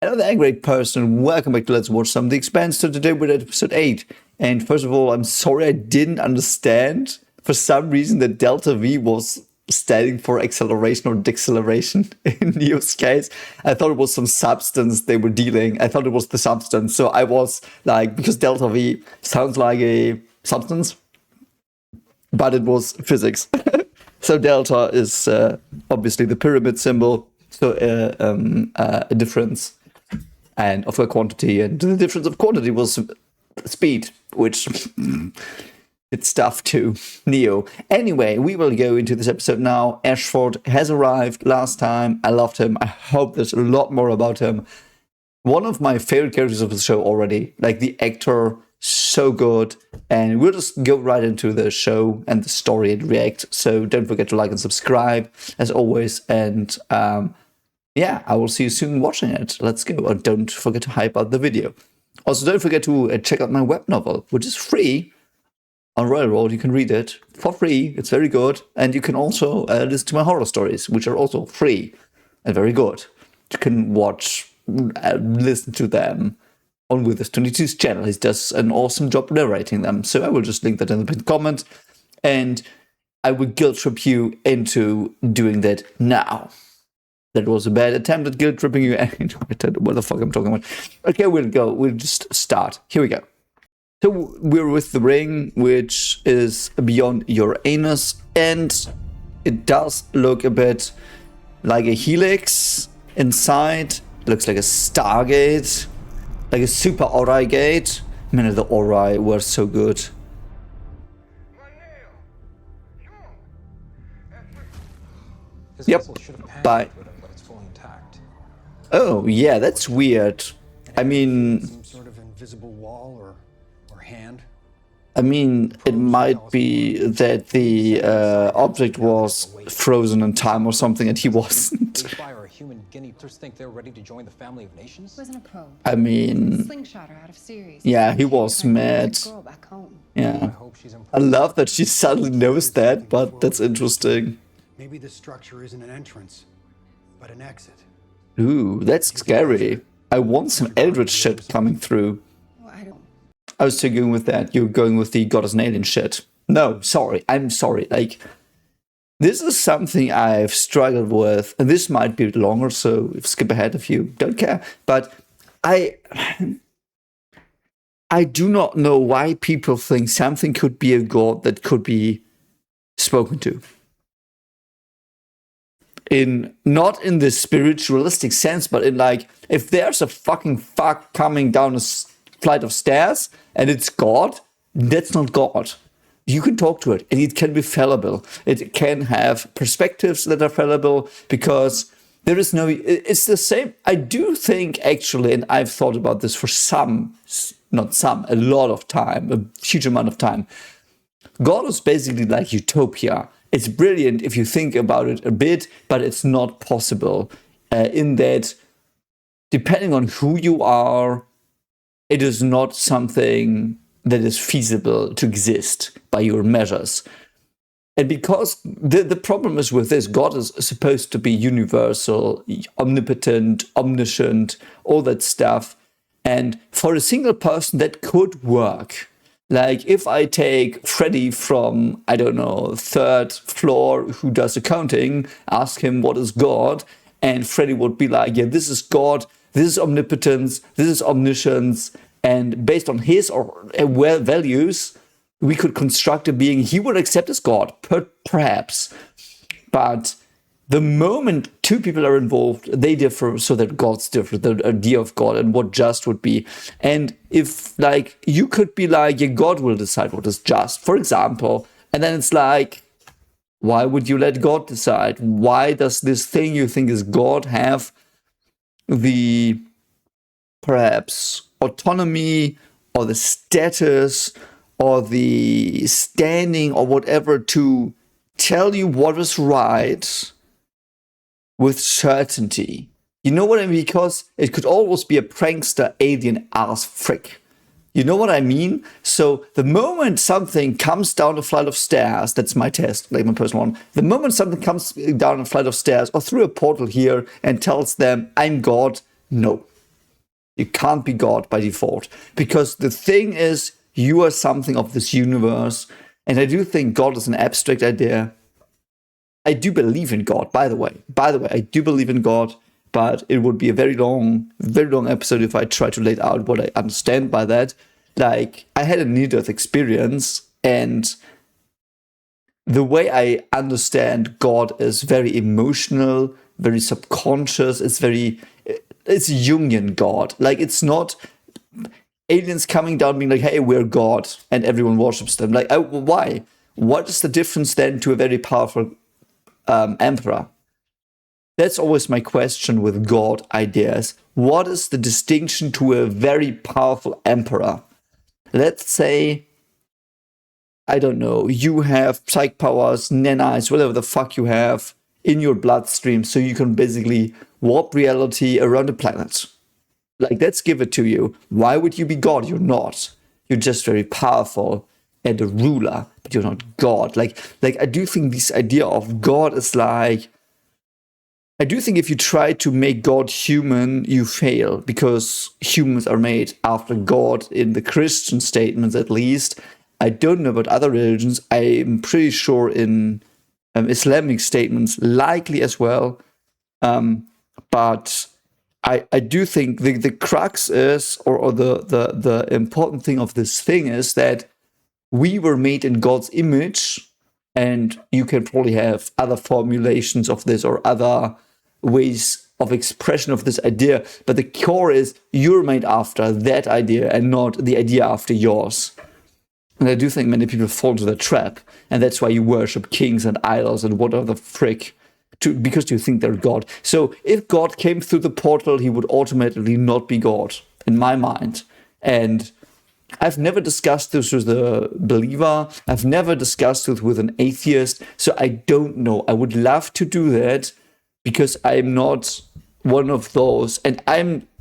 Hello there, great person. Welcome back to Let's Watch Some The Expanse. So today we're at episode 8. And first of all, I'm sorry I didn't understand for some reason that delta V was standing for acceleration or deceleration in Neo's case. I thought it was some substance they were dealing. I thought it was the substance. So I was like, because delta V sounds like a substance, but it was physics. So delta is obviously the pyramid symbol. So a difference and of a quantity, and the difference of quantity was speed, which it's stuff to Neo. Anyway, we will go into this episode now. Ashford has arrived last time. I loved him. I hope there's a lot more about him. One of my favorite characters of the show already. Like the actor, so good. And we'll just go right into the show and the story and react. So don't forget to like and subscribe as always. And yeah, I will see you soon watching it. Let's go. And don't forget to hype out the video. Also, don't forget to check out my web novel, which is free on Railroad. You can read it for free. It's very good. And you can also listen to my horror stories, which are also free and very good. You can watch, listen to them on With This 22's channel. He does an awesome job narrating them. So I will just link that in the pinned comment. And I will guilt trip you into doing that now. That was a bad attempt at guilt tripping you. I don't know what the fuck I'm talking about. Okay, we'll go. We'll just start. Here we go. So we're with the ring, which is beyond your anus, and it does look a bit like a helix inside. It looks like a Stargate, like a super Ori gate. Man, the Ori were so good. Yep. Bye. Oh, yeah, that's weird. I mean, some sort of invisible wall or hand. I mean, it might be that the object was frozen in time or something, and he wasn't. Fire a human guinea pigs think they're ready to join the family of nations? Wasn't a probe. I mean, Slingshot her out of series. yeah, he was mad. Girl back home. Yeah, hope she's I love that she suddenly knows that, but that's interesting. Maybe this structure isn't an entrance, but an exit. Ooh, that's scary. I want some Eldritch shit coming through. Well, I don't. I was still going with that. You're going with the God is an alien shit. No, sorry. I'm sorry. Like, this is something I've struggled with, and this might be longer, so skip ahead if you don't care. But I do not know why people think something could be a god that could be spoken to. Not in the spiritualistic sense, but in like, if there's a fucking fuck coming down a flight of stairs and it's God, that's not God. You can talk to it and it can be fallible. It can have perspectives that are fallible because there is no, it's the same. I do think actually, and I've thought about this for a lot of time, a huge amount of time. God is basically like utopia. It's brilliant if you think about it a bit, but it's not possible in that, depending on who you are, it is not something that is feasible to exist by your measures. And because the problem is with this, God is supposed to be universal, omnipotent, omniscient, all that stuff. And for a single person, that could work. Like, if I take Freddy from, I don't know, 3rd floor who does accounting, ask him what is God, and Freddy would be like, yeah, this is God, this is omnipotence, this is omniscience, and based on his or values, we could construct a being he would accept as God, perhaps. But the moment two people are involved, they differ so that God's different, the idea of God and what just would be. And if, like, you could be like, yeah, God will decide what is just, for example, and then it's like, why would you let God decide? Why does this thing you think is God have the, perhaps, autonomy or the status or the standing or whatever to tell you what is right with certainty? You know what I mean? Because it could always be a prankster alien ass frick. You know what I mean? So the moment something comes down a flight of stairs, that's my test, like my personal one. The moment something comes down a flight of stairs or through a portal here and tells them, I'm God, no. You can't be God by default. Because the thing is, you are something of this universe. And I do think God is an abstract idea. I do believe in God, by the way. I do believe in God, but it would be a very long episode if I try to lay out what I understand by that. Like, I had a near-death experience, and the way I understand God is very emotional, very subconscious. It's Jungian God. Like, it's not aliens coming down being like, hey, we're God, and everyone worships them. Like, why? What is the difference then to a very powerful emperor? That's always my question with God ideas. What is the distinction to a very powerful emperor? Let's say, I don't know, you have psych powers, nanites, whatever the fuck you have in your bloodstream, so you can basically warp reality around the planet. Like, let's give it to you. Why would you be God? You're not. You're just very powerful and a ruler, but you're not God. Like I do think this idea of God is like, I do think if you try to make God human, you fail, because humans are made after God in the Christian statements, at least. I don't know about other religions. I'm pretty sure in Islamic statements, likely as well. But I do think the crux is, or the important thing of this thing is that we were made in God's image, and you can probably have other formulations of this or other ways of expression of this idea. But the core is you're made after that idea and not the idea after yours. And I do think many people fall into the trap, and that's why you worship kings and idols and whatever the frick, because you think they're God. So if God came through the portal, he would automatically not be God, in my mind. And I've never discussed this with a believer. I've never discussed it with an atheist. So I don't know. I would love to do that, because I'm not one of those. And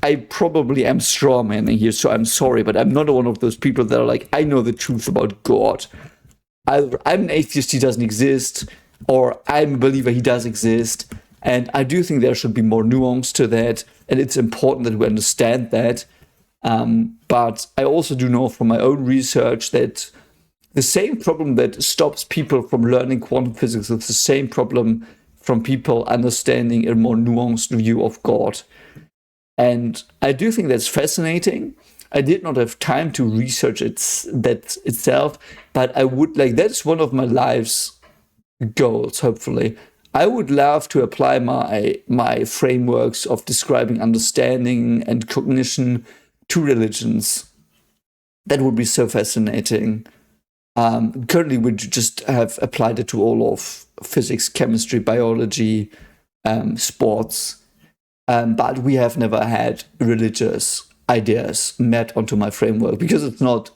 I probably am strawmanning here, so I'm sorry, but I'm not one of those people that are like, I know the truth about God. Either I'm an atheist, he doesn't exist, or I'm a believer, he does exist. And I do think there should be more nuance to that, and it's important that we understand that. But I also do know from my own research that the same problem that stops people from learning quantum physics is the same problem from people understanding a more nuanced view of God. And I do think that's fascinating. I did not have time to research that itself, but I would like, that's one of my life's goals, hopefully. I would love to apply my frameworks of describing understanding and cognition to religions. That would be so fascinating. Currently, we just have applied it to all of physics, chemistry, biology, sports, but we have never had religious ideas met onto my framework, because it's not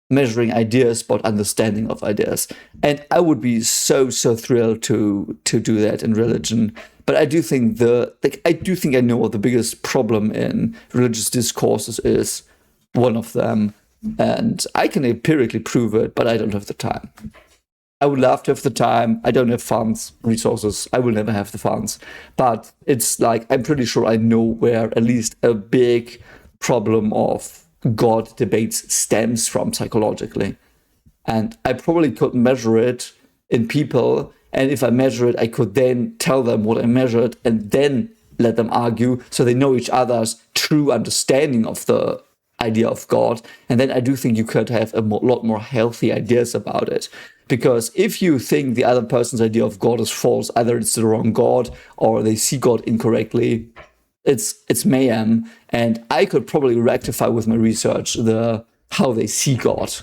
measuring ideas but understanding of ideas. And I would be so thrilled to do that in religion. But I do think I know what the biggest problem in religious discourses is, one of them, and I can empirically prove it, but I don't have the time. I would love to have the time. I don't have funds, resources. I will never have the funds. But it's like, I'm pretty sure I know where at least a big problem of God debates stems from psychologically. And I probably could measure it in people. And if I measure it, I could then tell them what I measured and then let them argue, so they know each other's true understanding of the idea of God. And then I do think you could have a lot more healthy ideas about it. Because if you think the other person's idea of God is false, either it's the wrong God or they see God incorrectly, it's mayhem. And I could probably rectify with my research how they see God.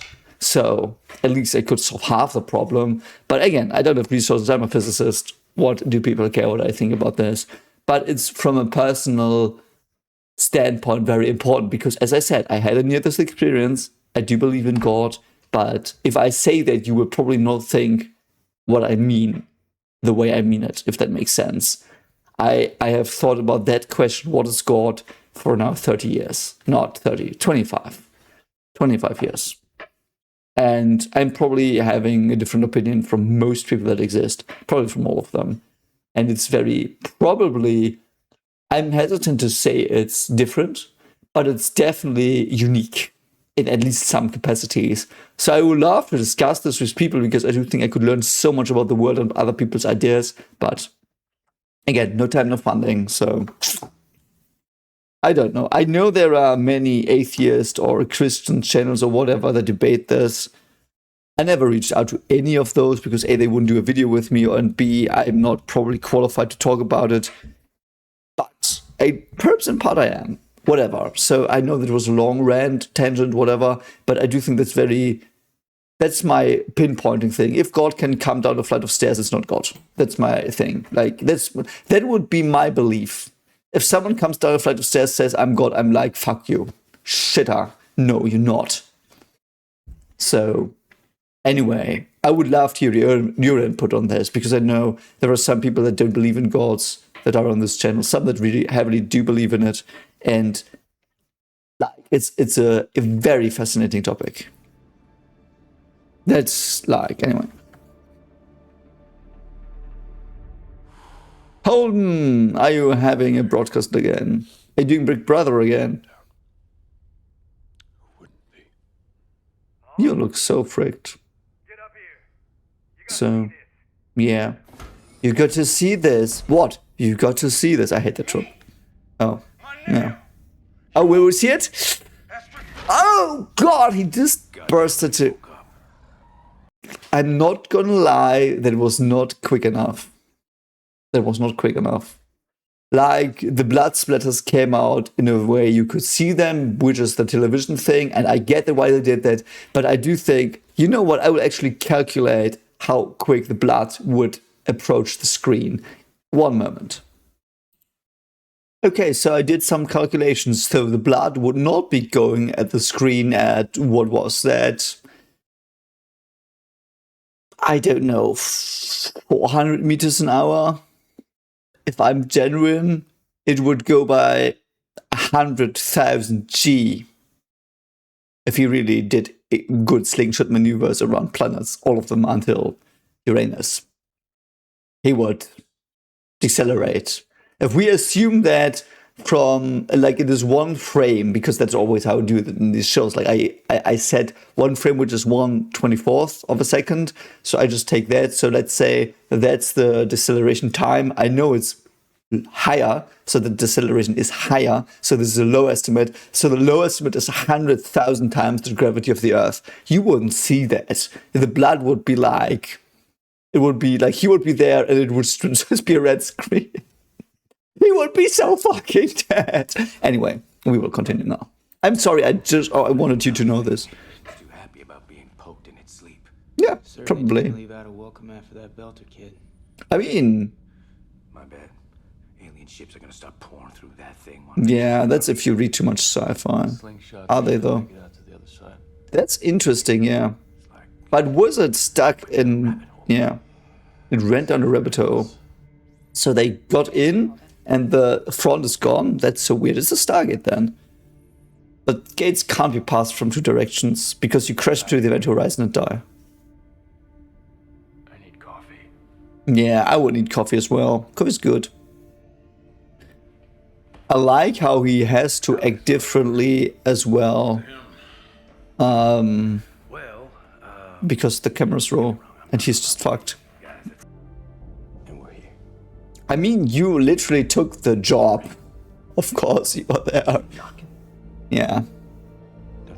So at least I could solve half the problem. But again, I don't have resources. I'm a physicist. What do people care what I think about this? But it's from a personal standpoint very important, because as I said, I had a near-death experience. I do believe in God. But if I say that, you will probably not think what I mean the way I mean it, if that makes sense. I have thought about that question, what is God, for now 30 years. Not 30, 25. 25 years. And I'm probably having a different opinion from most people that exist, probably from all of them. And it's very probably, I'm hesitant to say it's different, but it's definitely unique in at least some capacities. So I would love to discuss this with people because I do think I could learn so much about the world and other people's ideas. But again, no time, no funding. So I don't know. I know there are many atheist or Christian channels or whatever that debate this. I never reached out to any of those because A, they wouldn't do a video with me, and B, I'm not probably qualified to talk about it. But perhaps in part I am. Whatever. So I know that it was a long rant, tangent, whatever, but I do think that's my pinpointing thing. If God can come down a flight of stairs, it's not God. That's my thing. Like, that would be my belief. If someone comes down a flight of stairs, says, I'm God, I'm like, fuck you. Shitter. No, you're not. So, anyway, I would love to hear your input on this, because I know there are some people that don't believe in gods that are on this channel, some that really heavily do believe in it, and like it's a very fascinating topic. That's like, anyway. Holden, are you having a broadcast again? Are you doing Big Brother again? You look so fricked. So, yeah. You got to see this. What? You got to see this. I hate that trope. Oh, no. Oh, will we see it? Oh, God, he just bursted to... I'm not gonna lie, that was not quick enough. That was not quick enough. Like, the blood splatters came out in a way you could see them, which is the television thing, and I get why they did that, but I do think, you know what, I will actually calculate how quick the blood would approach the screen. One moment. Okay, so I did some calculations, so the blood would not be going at the screen at, what was that? I don't know, 400 meters an hour. If I'm genuine, it would go by 100,000 G. If he really did good slingshot maneuvers around planets, all of them until Uranus, he would decelerate. If we assume that from, like, it is one frame, because that's always how I do it in these shows, like I set one frame which is 1/24th of a second, so I just take that. So let's say that's the deceleration time. I know it's higher, so the deceleration is higher, so this is a low estimate. So the low estimate is 100,000 times the gravity of the Earth. You wouldn't see that. The blood would be like, it would be like he would be there and it would just be a red screen. He would be so fucking dead. Anyway, we will continue now. I'm sorry, I wanted you to know this. Too happy about being poked in its sleep. Yeah, Certainly probably. didn't leave out a welcome after that Belter kid. I mean, My bad. Alien ships are gonna start pouring through that thing. yeah, that's if you read too much sci-fi. Slingshot. Are they though? Get out to the other side. That's interesting, yeah. But was it stuck in, yeah, it ran down a rabbit hole. So they got in and the front is gone. That's so weird. It's a Stargate then. But gates can't be passed from two directions because you crash into the event horizon and die. I need coffee. Yeah, I would need coffee as well. Coffee's good. I like how he has to act differently as well. Because the cameras roll and he's just fucked. And we're here. I mean, you literally took the job. Of course you were there. Yeah.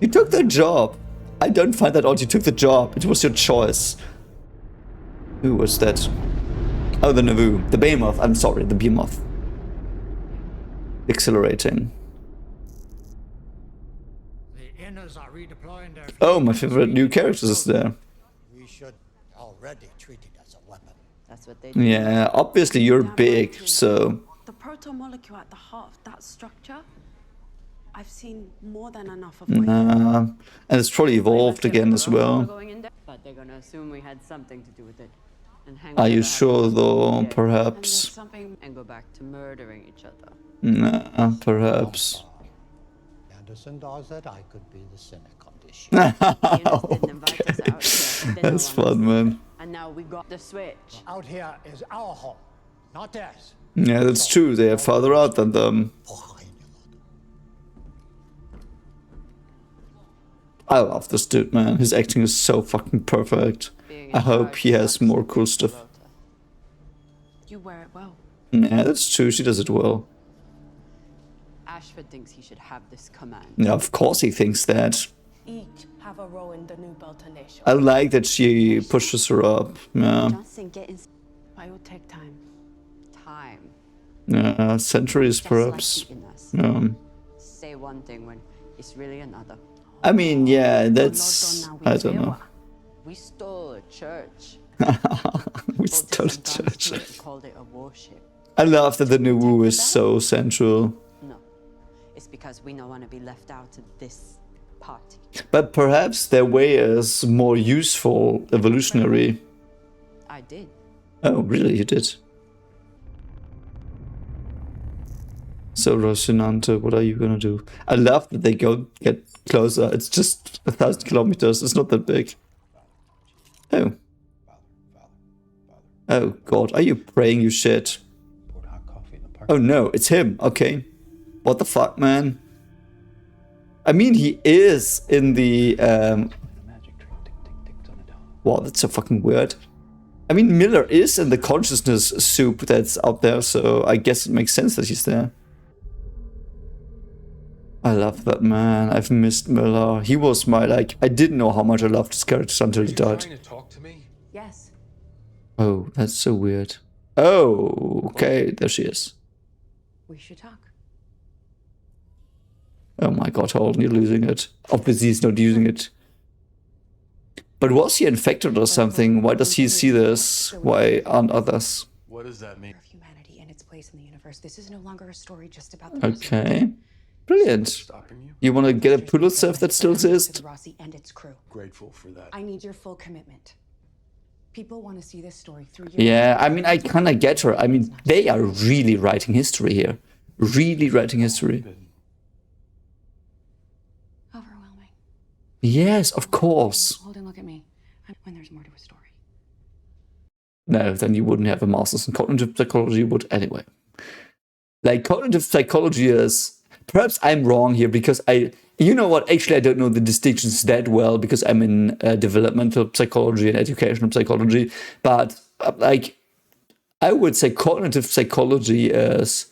You took the job. I don't find that odd. You took the job. It was your choice. Who was that? Oh, the Navu. The Behemoth. I'm sorry, the Behemoth. Accelerating. The inners are redeploying their... Oh, my favorite new characters is there. We should already treat it as a weapon. That's what they do. Yeah, obviously you're big, so... The proto-molecule at the heart of that structure, I've seen more than enough of what and it's probably evolved again as well. But they're gonna assume we had something to do with it. And hang Are you whatever sure happened though? today Perhaps. something And go back to murdering each other. Nah, perhaps. Anderson does that, I could be the cynic on this shit. Ian didn't invite us out here. They That's don't want fun, us. man. And now we got the switch. Out here is our home, not theirs. Yeah, that's true. They are farther out than them. I love this dude, man. His acting is so fucking perfect. Being I in hope charge he has sucks more for cool you, stuff. Rota. You wear it well. Yeah, that's true. She does it well. Ashford thinks he should have this command. Yeah, of course he thinks that. Each have a role in the new Belter nation. I like that she pushes her up. Yeah, Johnson getting But it will take time. time. yeah, centuries Just perhaps. like eating us. Say one thing when it's really another. I mean, yeah, that's I don't know. We stole a church. We Bolted stole a some guns church. to it and called it a warship. I love that the Nuwu is so central. No, it's because we don't want to be left out of this party. But perhaps their way is more useful, evolutionary. I did. Oh, really? You did? So, Rosinante, what are you gonna do? I love that they get closer. It's just 1,000 kilometers. It's not that big. Oh. Oh, God. Are you praying, you shit? Oh, no. It's him. Okay. What the fuck, man? I mean, he is in the... Wow, that's so fucking weird. I mean, Miller is in the consciousness soup that's out there, so I guess it makes sense that he's there. I love that man. I've missed Miller. He was my, like... I didn't know how much I loved his character until he died. Trying to talk to me? Yes. Oh, that's so weird. Oh, okay. There she is. We should talk. Oh my god, Holden, you're losing it. Obviously, he's not using it. But was he infected or something? Why does he see this? Why aren't others? What does that mean? Of humanity and its place in the universe. This is no longer a story just about the Okay. Brilliant. Stopping you? You want to get a Pulitzer if that still exists? Rossi and its crew. Grateful for that. I need your full commitment. People want to see this story through your Yeah, I mean, I kind of get her. I mean, they are really writing history here. Really writing history. overwhelming. Yes, of course. Hold and look at me. When there's more to a story. No, then you wouldn't have a master's in cognitive psychology, but anyway. Like, cognitive psychology is... Perhaps I'm wrong here, because you know what, actually I don't know the distinctions that well, because I'm in developmental psychology and educational psychology, but like, I would say cognitive psychology is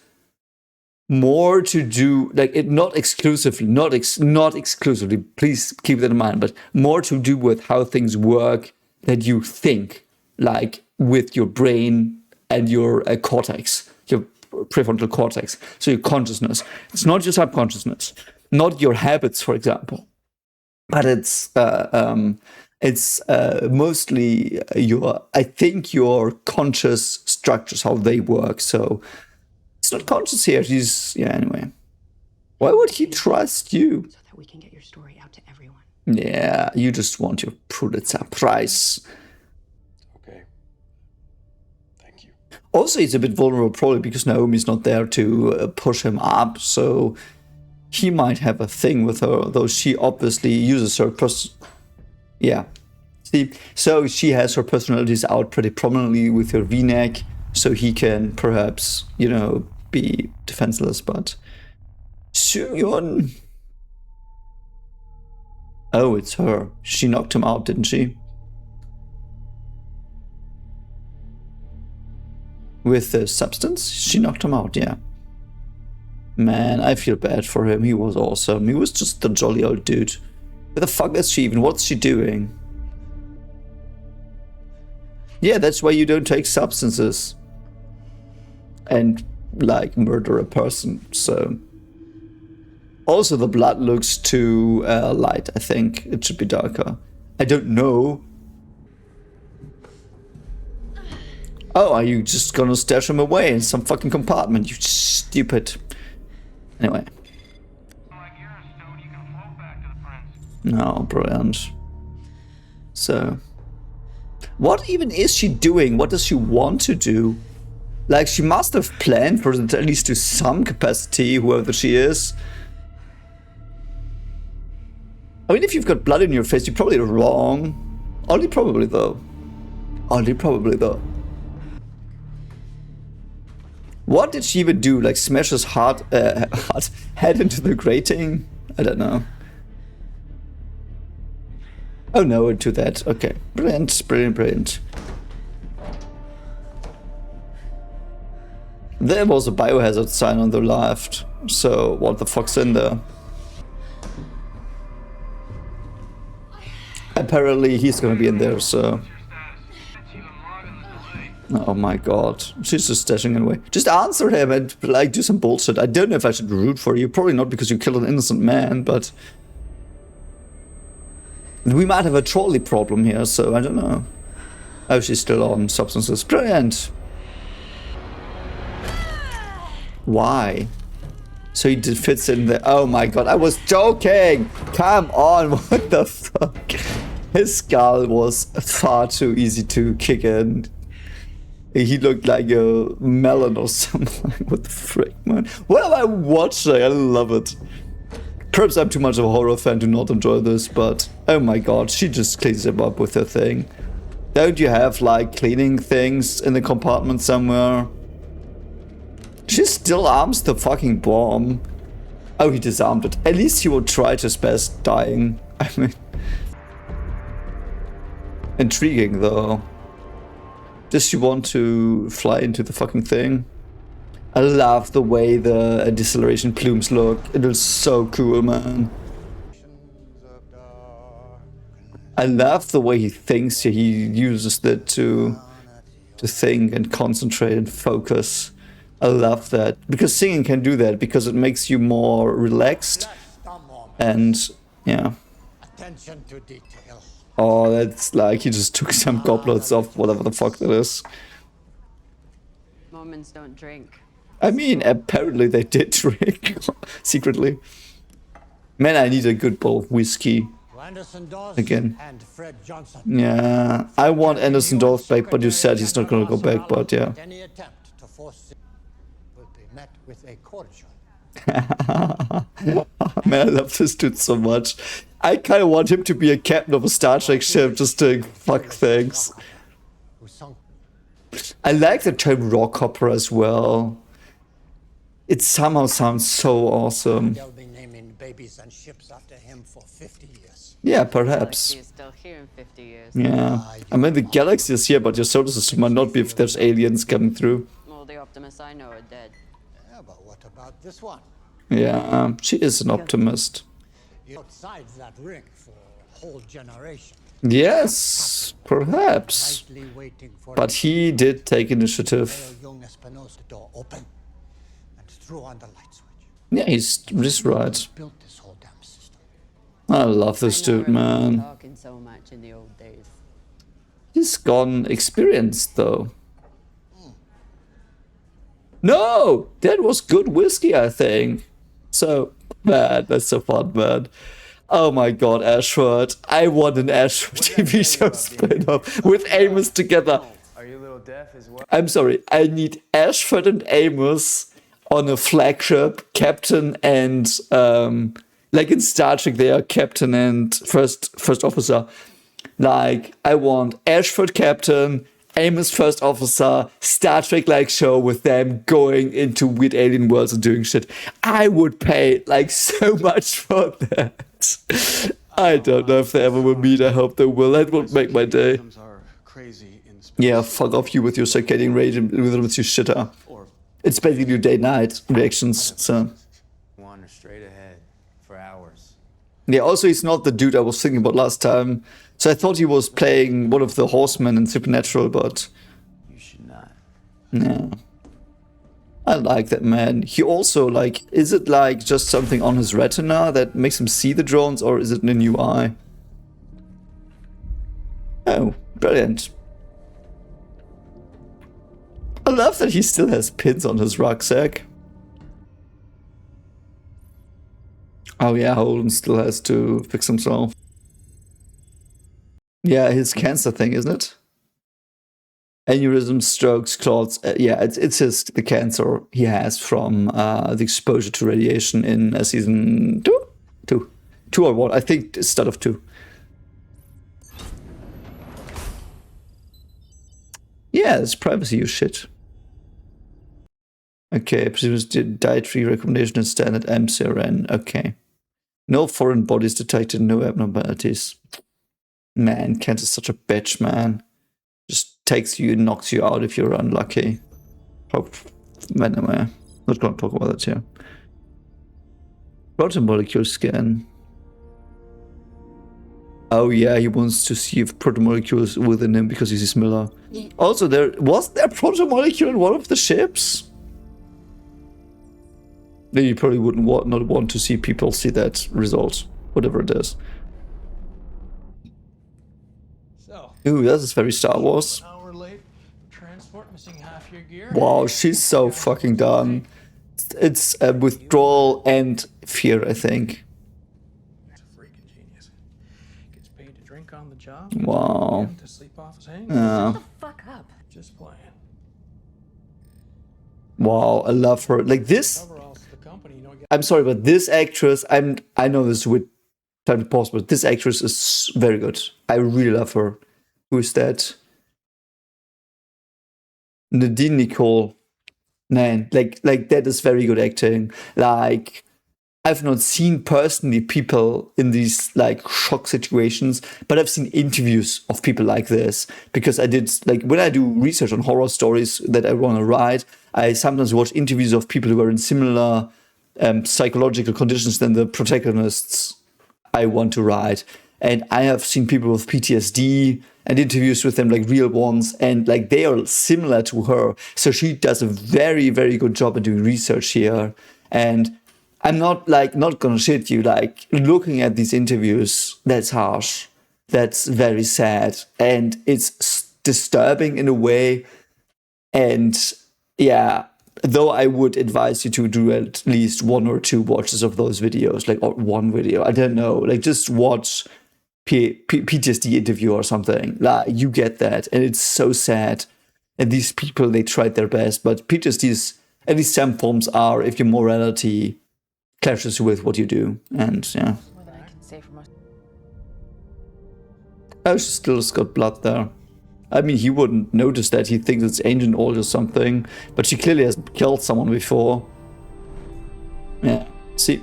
more to do, like, it not exclusively, not exclusively, please keep that in mind, but more to do with how things work that you think, like with your brain and your cortex, your prefrontal cortex, so your consciousness. It's not your subconsciousness, not your habits, for example, but it's mostly your conscious structures, how they work. So it's not conscious here. Anyway. Why would he trust you? So that we can get your story out to everyone. Yeah, you just want your Pulitzer Prize. Okay. Thank you. Also, he's a bit vulnerable, probably because Naomi's not there to push him up, so he might have a thing with her, though she obviously uses her Yeah. See, so she has her personalities out pretty prominently with her V-neck, so he can perhaps, be defenseless, but... Soo-yeon... Oh, it's her. She knocked him out, didn't she? With the substance? She knocked him out, yeah. Man, I feel bad for him. He was awesome. He was just a jolly old dude. Where the fuck is she even? What's she doing? Yeah, that's why you don't take substances. And, like, murder a person, so... Also, the blood looks too light, I think. It should be darker. I don't know. Oh, are you just gonna stash him away in some fucking compartment? You stupid. Anyway. No, brilliant. So. What even is she doing? What does she want to do? Like, she must have planned for it at least to some capacity, whoever she is. I mean, if you've got blood in your face, you're probably wrong. Only probably, though. Only probably, though. What did she even do? Like, smash his head into the grating? I don't know. Oh no, into that. Okay. Brilliant, brilliant, brilliant. There was a biohazard sign on the left. So what the fuck's in there? Apparently he's gonna be in there, so... Oh my god. She's just dashing away. Just answer him and like do some bullshit. I don't know if I should root for you. Probably not because you killed an innocent man, but... We might have a trolley problem here, so I don't know. Oh, she's still on substances. Brilliant! Why? So he fits in there. Oh my god, I was joking! Come on, what the fuck? His skull was far too easy to kick in. He looked like a melon or something. What the frick, man? What am I watching? I love it. Perhaps I'm too much of a horror fan to not enjoy this, but oh my god, she just cleans him up with her thing. Don't you have, like, cleaning things in the compartment somewhere? She still arms the fucking bomb. Oh, he disarmed it. At least he would try his best dying. I mean... Intriguing, though. Does she want to fly into the fucking thing? I love the way the deceleration plumes look. It is so cool, man. I love the way he thinks. He uses that to think and concentrate and focus. I love that. Because singing can do that, because it makes you more relaxed. And, yeah. Attention to detail. Oh, that's like he just took some goblets off whatever the fuck that is. Mormons don't drink. I mean, apparently they did drink secretly. Man, I need a good bowl of whiskey again. Yeah, I want Anderson Dawes back, but you said he's not gonna go back. But yeah. Any attempt to force it will be met with a cordial. Man, I love this dude so much. I kind of want him to be a captain of a Star Trek ship, just doing fuck things. I like the term rock opera as well. It somehow sounds so awesome. They'll be naming babies and ships after him for 50 years. Yeah, perhaps. He's still here in 50 years. Yeah. I mean, the galaxy is here, but your solar system might not be if there's aliens coming through. All the optimists I know are dead. Yeah, but what about this one? Yeah, she is an optimist. You're outside that ring for a whole generation. Yes, perhaps. Nightly waiting for But he did take initiative. young Espinosa door open and threw on the light switch. Yeah, he's right. Built this whole damn system. I love this dude, man. Talking so much in the old days. He's gone experienced, though. No! That was good whiskey, I think. So, man, that's so fun, man. Oh my god, Ashford. I want an Ashford TV show spin-off with Amos together. Are you a little deaf as well? I'm sorry, I need Ashford and Amos on a flagship, captain and, like in Star Trek they are captain and first officer. Like, I want Ashford captain, Amos first officer, Star Trek-like show with them going into weird alien worlds and doing shit. I would pay, like, so much for that. I don't know if they ever will meet. I hope they will. That would make my day. Yeah, fuck off you with your circadian rhythm with your shitter. It's basically your day-night reactions, so... Wander straight ahead for hours. Yeah, also he's not the dude I was thinking about last time. So I thought he was playing one of the horsemen in Supernatural, but... You should not. Yeah. I like that, man. He also, like... Is it, like, just something on his retina that makes him see the drones, or is it in a new eye? Oh, brilliant. I love that he still has pins on his rucksack. Oh yeah, Holden still has to fix himself. Yeah, his cancer thing, isn't it? Aneurysm, strokes, clots. Yeah, it's the cancer he has from the exposure to radiation in season 2? 2. 2 or 1. I think it's start of 2. Yeah, it's privacy, you shit. Okay, presumes dietary recommendation is standard MCRN. Okay. No foreign bodies detected, no abnormalities. Man, cancer's such a bitch, man. Just takes you and knocks you out if you're unlucky. Hope. Anyway, not gonna talk about that here. Protein molecule scan. Oh yeah, he wants to see if protein molecules within him because he sees Miller. Also, there protein molecule in one of the ships. Then you probably wouldn't not want to see people see that result, whatever it is. So, Ooh, this is very Star Wars. an hour late. Transport missing half your gear. Wow, she's so fucking done. It's a withdrawal and fear, I think. He's a freaking genius. Gets paid to drink on the job. Wow. To sleep off his hands. Yeah. Fuck up. Just playing. Wow, I love her. Like this. Overall, it's the company, you know. I'm sorry, but this actress, I know this with time to pause, but this actress is very good. I really love her. Who is that? Nadine Nicole. Man, like that is very good acting. Like, I've not seen personally people in these like shock situations, but I've seen interviews of people like this because I did, like, when I do research on horror stories that I want to write, I sometimes watch interviews of people who are in similar psychological conditions than the protagonists I want to write. And I have seen people with PTSD and interviews with them, like real ones, and like they are similar to her. So she does a very, very good job at doing research here. And I'm not gonna shit you, like looking at these interviews, that's harsh. That's very sad. And it's disturbing in a way. And yeah, though I would advise you to do at least 1 or 2 watches of those videos, like, or one video, I don't know, like just watch PTSD interview or something. Like, you get that, and it's so sad. And these people, they tried their best, but PTSD is, at least some forms are, if your morality clashes with what you do. And yeah. More than I can say from us. Oh, she still's got blood there. I mean, he wouldn't notice that. He thinks it's ancient oil or something, but she clearly has killed someone before. Yeah, see,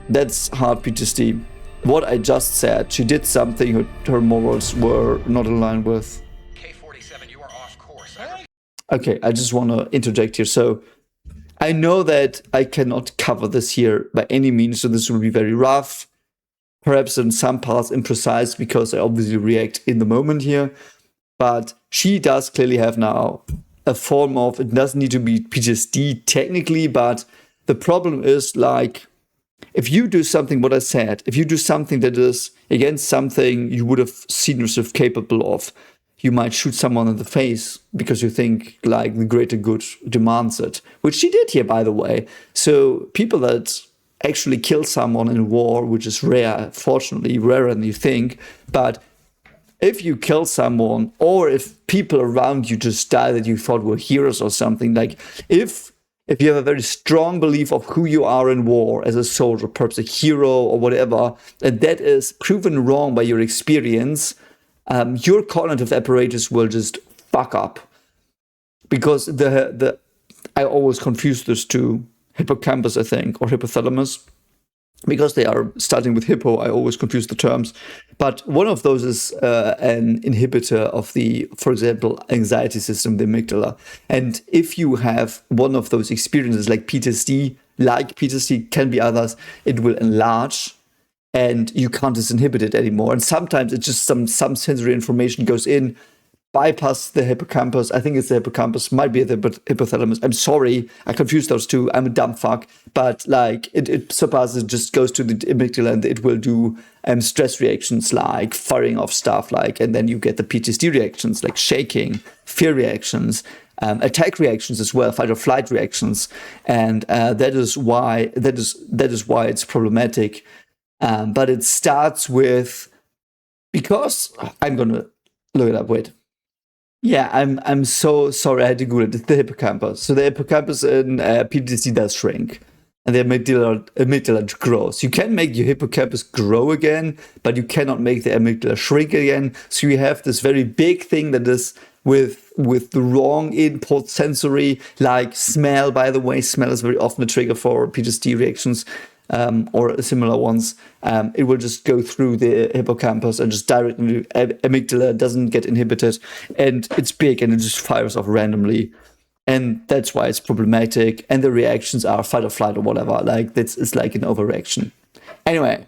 that's hard PTSD. What I just said, she did something her morals were not aligned with. K-47, you are off course. Okay, I just want to interject here. So I know that I cannot cover this here by any means, so this will be very rough. Perhaps in some parts imprecise, because I obviously react in the moment here. But she does clearly have now a form of, it doesn't need to be PTSD technically, but the problem is, like, if you do something, what I said, if you do something that is against something you would have seen yourself capable of, you might shoot someone in the face because you think, like, the greater good demands it, which she did here, by the way. So people that actually kill someone in war, which is rare, fortunately rarer than you think, but if you kill someone, or if people around you just die that you thought were heroes or something, like if you have a very strong belief of who you are in war as a soldier, perhaps a hero or whatever, and that is proven wrong by your experience, your cognitive apparatus will just fuck up. Because I always confuse this to hippocampus, I think, or hypothalamus. Because they are starting with hippo, I always confuse the terms. But one of those is an inhibitor of the, for example, anxiety system, the amygdala. And if you have one of those experiences like PTSD, can be others, it will enlarge and you can't disinhibit it anymore. And sometimes it's just some sensory information goes in, bypass the hippocampus. I think it's the hippocampus, might be the hypothalamus. I'm sorry, I confused those two. I'm a dumb fuck. But like it surpasses, just goes to the amygdala and it will do stress reactions like firing off stuff, like, and then you get the PTSD reactions like shaking, fear reactions, attack reactions as well, fight or flight reactions, and that is why it's problematic. But it starts with, because I'm gonna look it up. Wait. Yeah, I'm so sorry. I had to Google it. It's the hippocampus. So the hippocampus in PTSD does shrink, and the amygdala grows. You can make your hippocampus grow again, but you cannot make the amygdala shrink again. So you have this very big thing that is with the wrong input sensory, like smell. By the way, smell is very often a trigger for PTSD reactions. or similar ones, it will just go through the hippocampus and just directly amygdala, doesn't get inhibited, and it's big and it just fires off randomly. And that's why it's problematic. And the reactions are fight or flight or whatever. Like, it's like an overreaction. Anyway.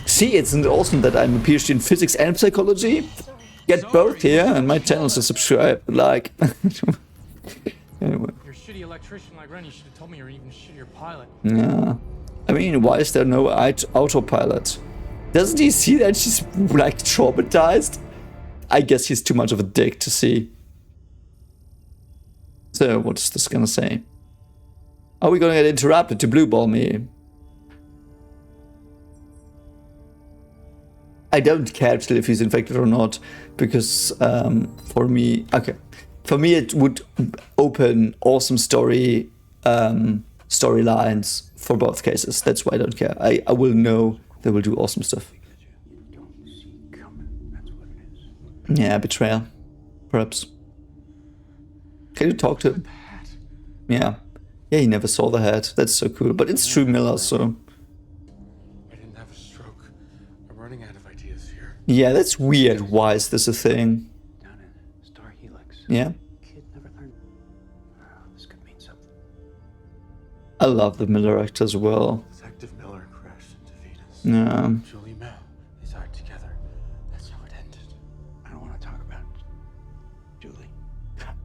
See, it's awesome that I'm a PhD in physics and psychology. Get both here and my channel, so subscribe. Like. Anyway. You're a shitty electrician like Ren. You should have told me you're even a shittier pilot. Yeah. I mean, why is there no autopilot? Doesn't he see that she's like traumatized? I guess he's too much of a dick to see. So, what is this gonna say? Are we gonna get interrupted to blue ball me? I don't care actually if he's infected or not, because for me, it would open awesome storylines for both cases. That's why I don't care. I will know they will do awesome stuff. Yeah, betrayal, perhaps. Can you talk to him? Yeah. Yeah, he never saw the hat. That's so cool. But it's true Miller, so... I didn't have a stroke. I'm running out of ideas here. Yeah, that's weird. Why is this a thing? Down in Star Helix. Yeah. Kid never learned. This could mean something. I love the Miller actor as well. Detective Miller crashed into Venus. Yeah. Julie Mel, they died together. That's how it ended. I don't want to talk about Julie.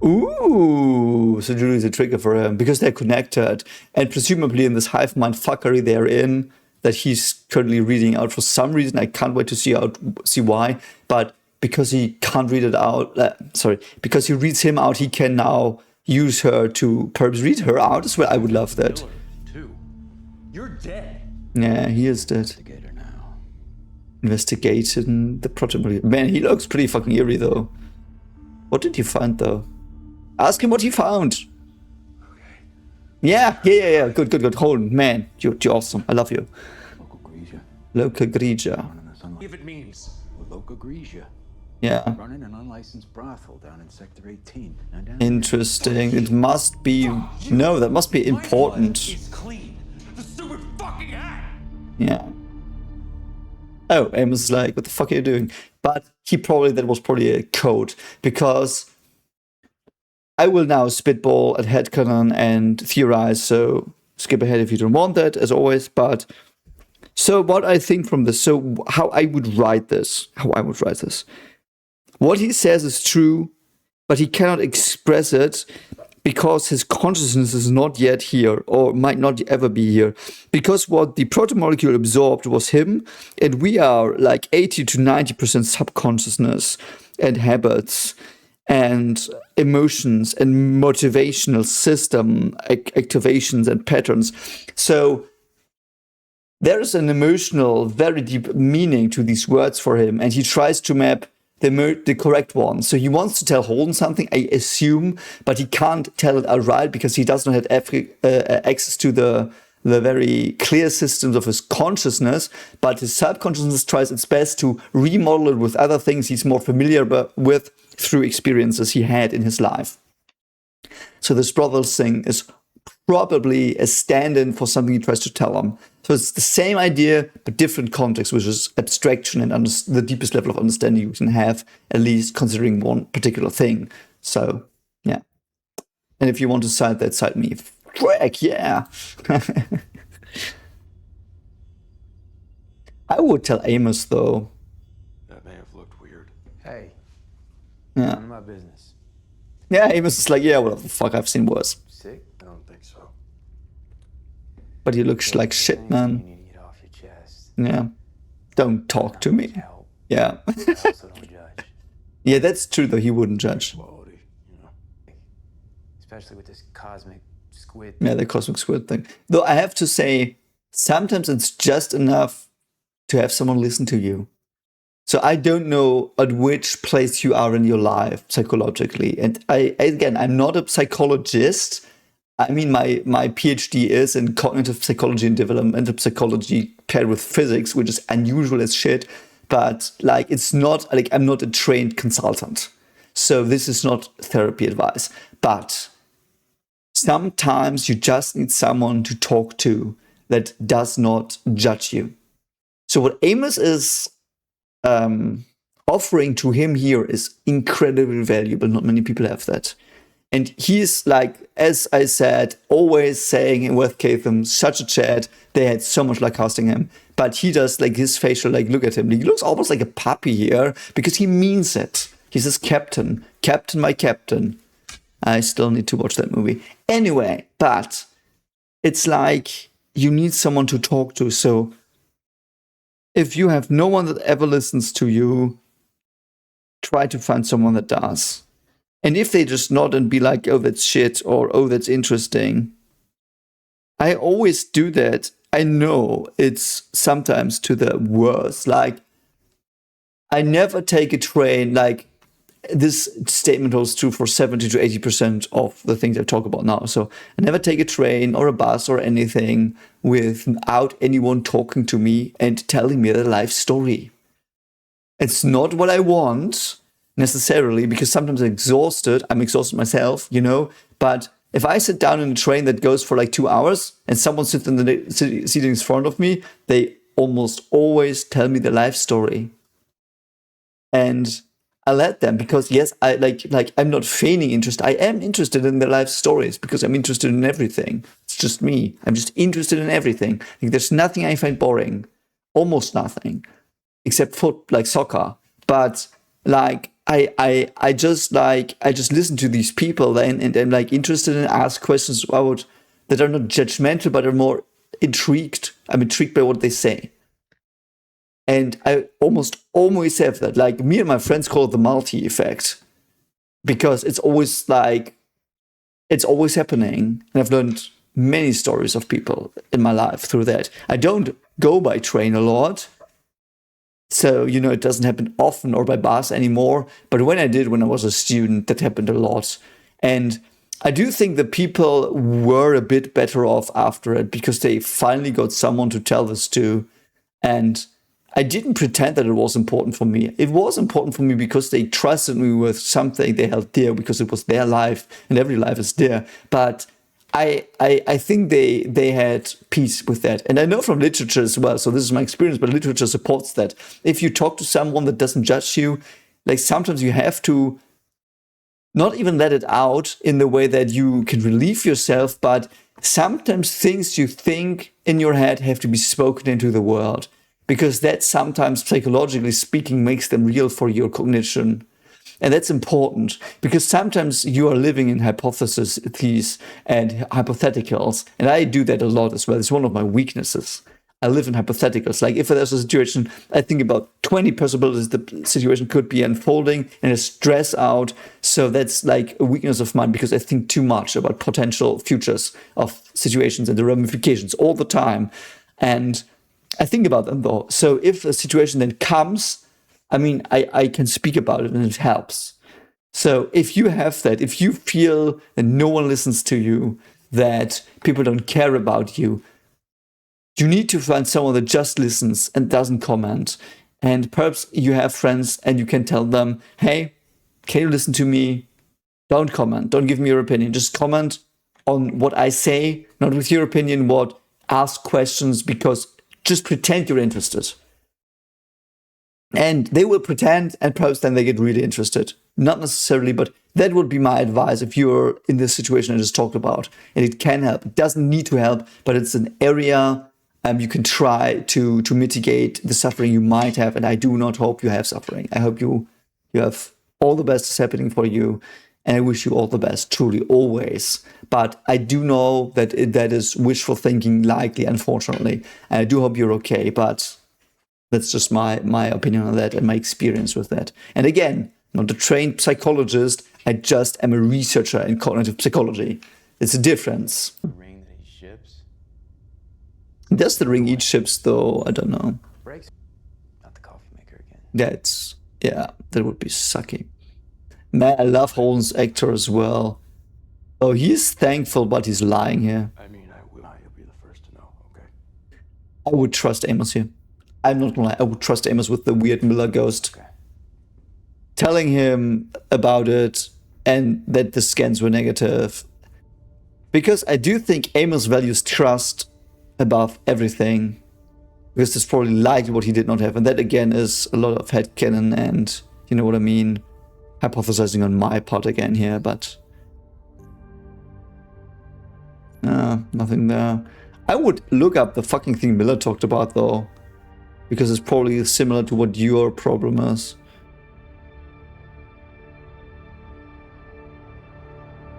Ooh, so Julie's a trigger for him because they're connected, and presumably in this hive mind fuckery they're in that he's currently reading out for some reason. I can't wait to see why, but because he can't read it out, because he reads him out, he can now use her to perhaps read her out as well. I would love that. Two. You're dead. Yeah, he is dead. Investigator now. Investigating the project. Man, he looks pretty fucking eerie though. What did you find though? Ask him what he found. Okay. Yeah. Good. Hold on, man. You're awesome. I love you. Local Gresia. Local Gresia. If it means. Local Gresia. Yeah. Running an unlicensed brothel down in Sector 18. Interesting. It must be... No, that must be important. It's clean. The stupid fucking hat. Yeah. Oh, Amos is like, what the fuck are you doing? But that was probably a code, because I will now spitball at headcanon and theorize, so skip ahead if you don't want that, as always. But so what I think from this, so how I would write this. What he says is true, but he cannot express it because his consciousness is not yet here, or might not ever be here. Because what the protomolecule absorbed was him, and we are like 80 to 90% subconsciousness and habits and emotions and motivational system activations and patterns. So there is an emotional, very deep meaning to these words for him, and he tries to map the correct one. So he wants to tell Holden something, I assume, but he can't tell it outright because he does not have access to the very clear systems of his consciousness, but his subconsciousness tries its best to remodel it with other things he's more familiar with through experiences he had in his life. So this brothel thing is probably a stand-in for something he tries to tell him. So it's the same idea, but different context, which is abstraction and the deepest level of understanding you can have, at least considering one particular thing. So, yeah. And if you want to cite that, cite me. Frick, yeah. I would tell Amos, though. That may have looked weird. Hey, Yeah. none of my business. Yeah, Amos is like, yeah, whatever the fuck, I've seen worse. Sick? I don't think so. But he looks like shit, You man. need to get off your chest. Yeah. Don't talk to me. Help. Yeah. I also don't judge. Yeah, that's true, though. He wouldn't judge. Quality, you know. Especially with this cosmic squid. Yeah, the cosmic squid thing. Though I have to say, sometimes it's just enough to have someone listen to you. So I don't know at which place you are in your life psychologically. And I'm not a psychologist. I mean, my PhD is in cognitive psychology and developmental psychology paired with physics, which is unusual as shit. But like, it's not like I'm not a trained consultant. So this is not therapy advice. But Sometimes you just need someone to talk to that does not judge you. So what Amos is offering to him here is incredibly valuable. Not many people have that. And he's like, as I said, always saying in with Catham, such a chat. They had so much like casting him. But he does like his facial, like look at him. He looks almost like a puppy here because he means it. He says, Captain, Captain, my Captain. I still need to watch that movie. Anyway, but it's like you need someone to talk to. So if you have no one that ever listens to you, try to find someone that does. And if they just nod and be like, oh, that's shit, or oh, that's interesting, I always do that. I know it's sometimes to the worst. Like, I never take a train, like, this statement holds true for 70 to 80% of the things I talk about now. So I never take a train or a bus or anything without anyone talking to me and telling me their life story. It's not what I want necessarily, because sometimes I'm exhausted myself, you know, but if I sit down in a train that goes for like 2 hours and someone sits in the seat in front of me, they almost always tell me their life story. And I let them, because yes, I like I'm not feigning interest. I am interested in their life stories because I'm interested in everything. It's just me. I'm just interested in everything. Like, there's nothing I find boring, almost nothing, except for like soccer. But like I just listen to these people and I'm like interested and ask questions about that are not judgmental but are more intrigued. I'm intrigued by what they say. And I almost always have that. Like, me and my friends call it the multi effect, because it's always happening. And I've learned many stories of people in my life through that. I don't go by train a lot. So, you know, it doesn't happen often, or by bus anymore. But when I did, when I was a student, that happened a lot. And I do think the people were a bit better off after it, because they finally got someone to tell this to. And I didn't pretend that it was important for me. It was important for me because they trusted me with something they held dear, because it was their life, and every life is dear. But I think they had peace with that. And I know from literature as well, so this is my experience, but literature supports that. If you talk to someone that doesn't judge you, like, sometimes you have to not even let it out in the way that you can relieve yourself, but sometimes things you think in your head have to be spoken into the world, because that sometimes, psychologically speaking, makes them real for your cognition. And that's important, because sometimes you are living in hypotheses and hypotheticals. And I do that a lot as well. It's one of my weaknesses. I live in hypotheticals. Like, if there's a situation, I think about 20 possibilities the situation could be unfolding, and I stress out. So that's like a weakness of mine, because I think too much about potential futures of situations and the ramifications all the time. And I think about them though. So if a situation then comes, I mean, I can speak about it and it helps. So if you have that, if you feel that no one listens to you, that people don't care about you, you need to find someone that just listens and doesn't comment. And perhaps you have friends and you can tell them, hey, can you listen to me? Don't comment. Don't give me your opinion. Just comment on what I say, not with your opinion, ask questions, because just pretend you're interested. And they will pretend, and perhaps then they get really interested. Not necessarily, but that would be my advice if you're in this situation I just talked about. And it can help. It doesn't need to help, but it's an area you can try to mitigate the suffering you might have. And I do not hope you have suffering. I hope you have all the best is happening for you. And I wish you all the best, truly, always. But I do know that that is wishful thinking, likely, unfortunately. And I do hope you're okay, but that's just my opinion on that and my experience with that. And again, not a trained psychologist. I just am a researcher in cognitive psychology. It's a difference. The ring that he ships? Does the ring eat ships, though? I don't know. Breaks. Not the coffee maker again. That would be sucky. Man, I love Holden's actor as well. Oh, he's thankful, but he's lying here. I mean, I will. You'll be the first to know, okay? I would trust Amos here. I'm not gonna lie, I would trust Amos with the weird Miller ghost. Okay. Telling him about it and that the scans were negative. Because I do think Amos values trust above everything. Because that's probably likely what he did not have. And that again is a lot of headcanon and, you know what I mean, hypothesizing on my part again here, but... nothing there. I would look up the fucking thing Miller talked about though. Because it's probably similar to what your problem is.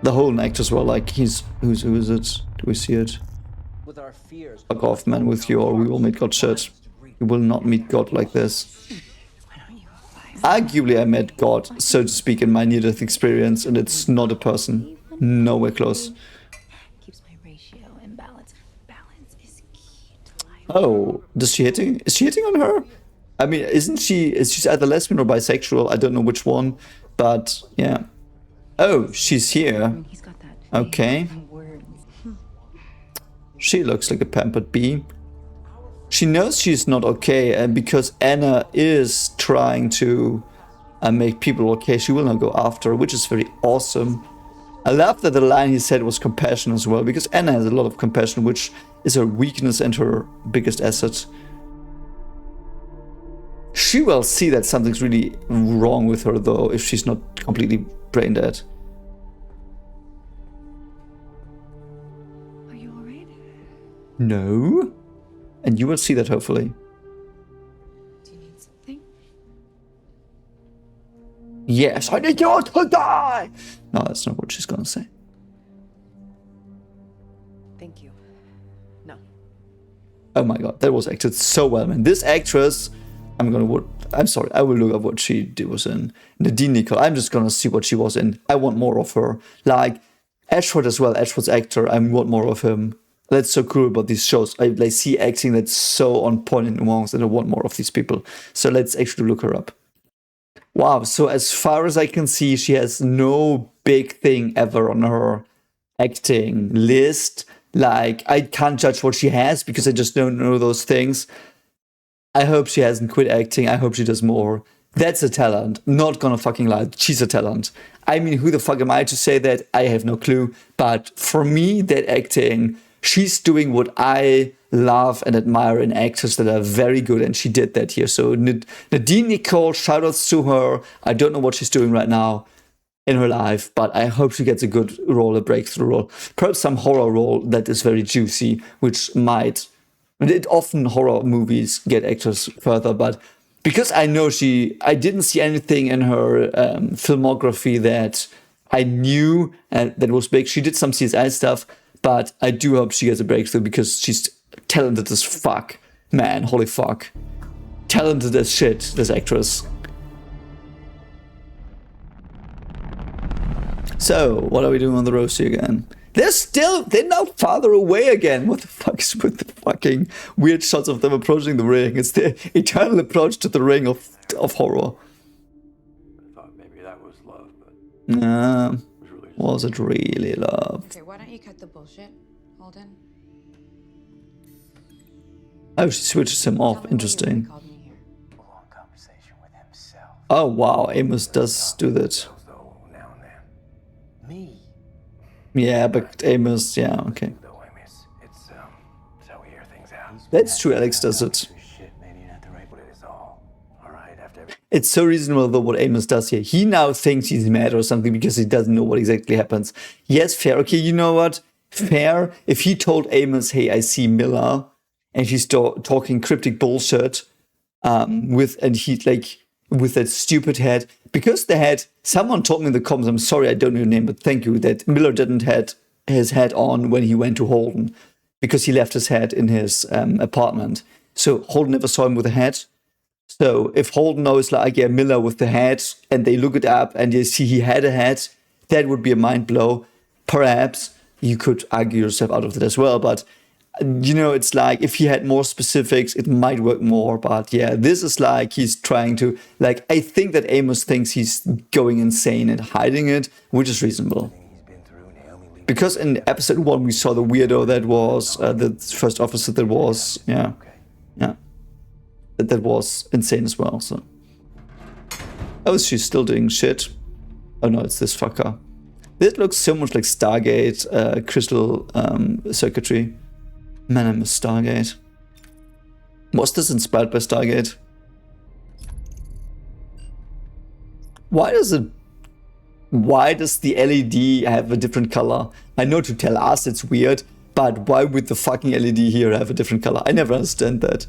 The whole act as well, like who is it? Do we see it? With our fears. Fuck off, man, with your we will meet God shit. We will not meet God like this. Arguably I met God, so to speak, in my near-death experience, and it's not a person. Nowhere close. Keeps my ratio in balance. Balance is key to life. Oh, is she hitting on her? I mean, she's either lesbian or bisexual, I don't know which one, but yeah. Oh, she's here. Okay. She looks like a pampered bee. She knows she's not okay, and because Anna is trying to make people okay, she will not go after her, which is very awesome. I love that the line he said was compassion as well, because Anna has a lot of compassion, which is her weakness and her biggest asset. She will see that something's really wrong with her, though, if she's not completely brain dead. Are you alright? No. And you will see that, hopefully. Do you need something? Yes, I need you to die! No, that's not what she's gonna say. Thank you. No. Oh my god, that was acted so well, man. This actress, I'm sorry, I will look up what she was in. Nadine Nicole, I'm just gonna see what she was in. I want more of her. Like, Ashford as well, Ashford's actor, I want more of him. That's so cool about these shows. I see acting that's so on point in nuance that I want more of these people. So let's actually look her up. Wow, so as far as I can see, she has no big thing ever on her acting list. Like, I can't judge what she has because I just don't know those things. I hope she hasn't quit acting. I hope she does more. That's a talent. Not gonna fucking lie. She's a talent. I mean, who the fuck am I to say that? I have no clue. But for me, that acting, she's doing what I love and admire in actors that are very good, and she did that here. So Nadine Nicole, shoutouts to her. I don't know what she's doing right now in her life, but I hope she gets a good role, a breakthrough role. Perhaps some horror role that is very juicy, which might... often horror movies get actors further, but because I know I didn't see anything in her filmography that I knew that was big. She did some CSI stuff, but I do hope she gets a breakthrough because she's talented as fuck. Man, holy fuck. Talented as shit, this actress. So, what are we doing on the roasty again? They're now farther away again. What the fuck is with the fucking weird shots of them approaching the ring? It's the eternal approach to the ring of horror. I thought maybe that was love, but... Was it really love? Okay, why don't you cut the bullshit, Holden? Oh, she switches him off. Interesting. Oh, wow. Amos does do that. Me? Yeah, but Amos, yeah, okay. That's true, Alex does it. It's so reasonable though what Amos does here. He now thinks he's mad or something because he doesn't know what exactly happens. Yes, fair. Okay, you know what? Fair. If he told Amos, hey, I see Miller, and she's talking cryptic bullshit, with that stupid head, because the head, someone told me in the comments, I'm sorry I don't know your name, but thank you, that Miller didn't had his hat on when he went to Holden, because he left his hat in his apartment. So Holden never saw him with a hat. So if Holden knows, like, yeah, Miller with the hat, and they look it up and you see he had a hat, that would be a mind blow. Perhaps you could argue yourself out of it as well, but you know, it's like if he had more specifics, it might work more. But yeah, this is like he's trying to, like, I think that Amos thinks he's going insane and hiding it, which is reasonable. Because in episode 1 we saw the weirdo that was the first officer that was, yeah. That was insane as well, so. Oh, she's still doing shit. Oh no, it's this fucker. This looks so much like Stargate crystal circuitry. Man, I miss Stargate. Was this inspired by Stargate? Why does the LED have a different color? I know to tell us it's weird, but why would the fucking LED here have a different color? I never understand that.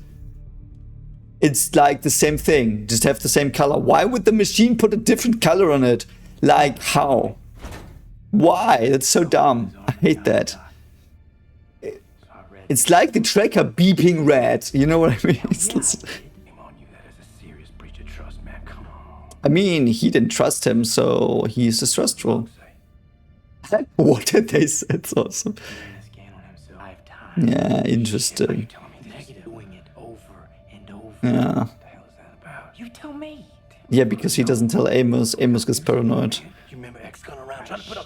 It's like the same thing, just have the same color. Why would the machine put a different color on it? Like, how? Why? That's so dumb. I hate that. It's like the tracker beeping red. You know what I mean? I mean, he didn't trust him, so he's distrustful. What did they say? It's awesome. Yeah, interesting. Yeah. You tell me. Yeah, because he doesn't tell Amos. Amos gets paranoid. You remember X going around trying to put up.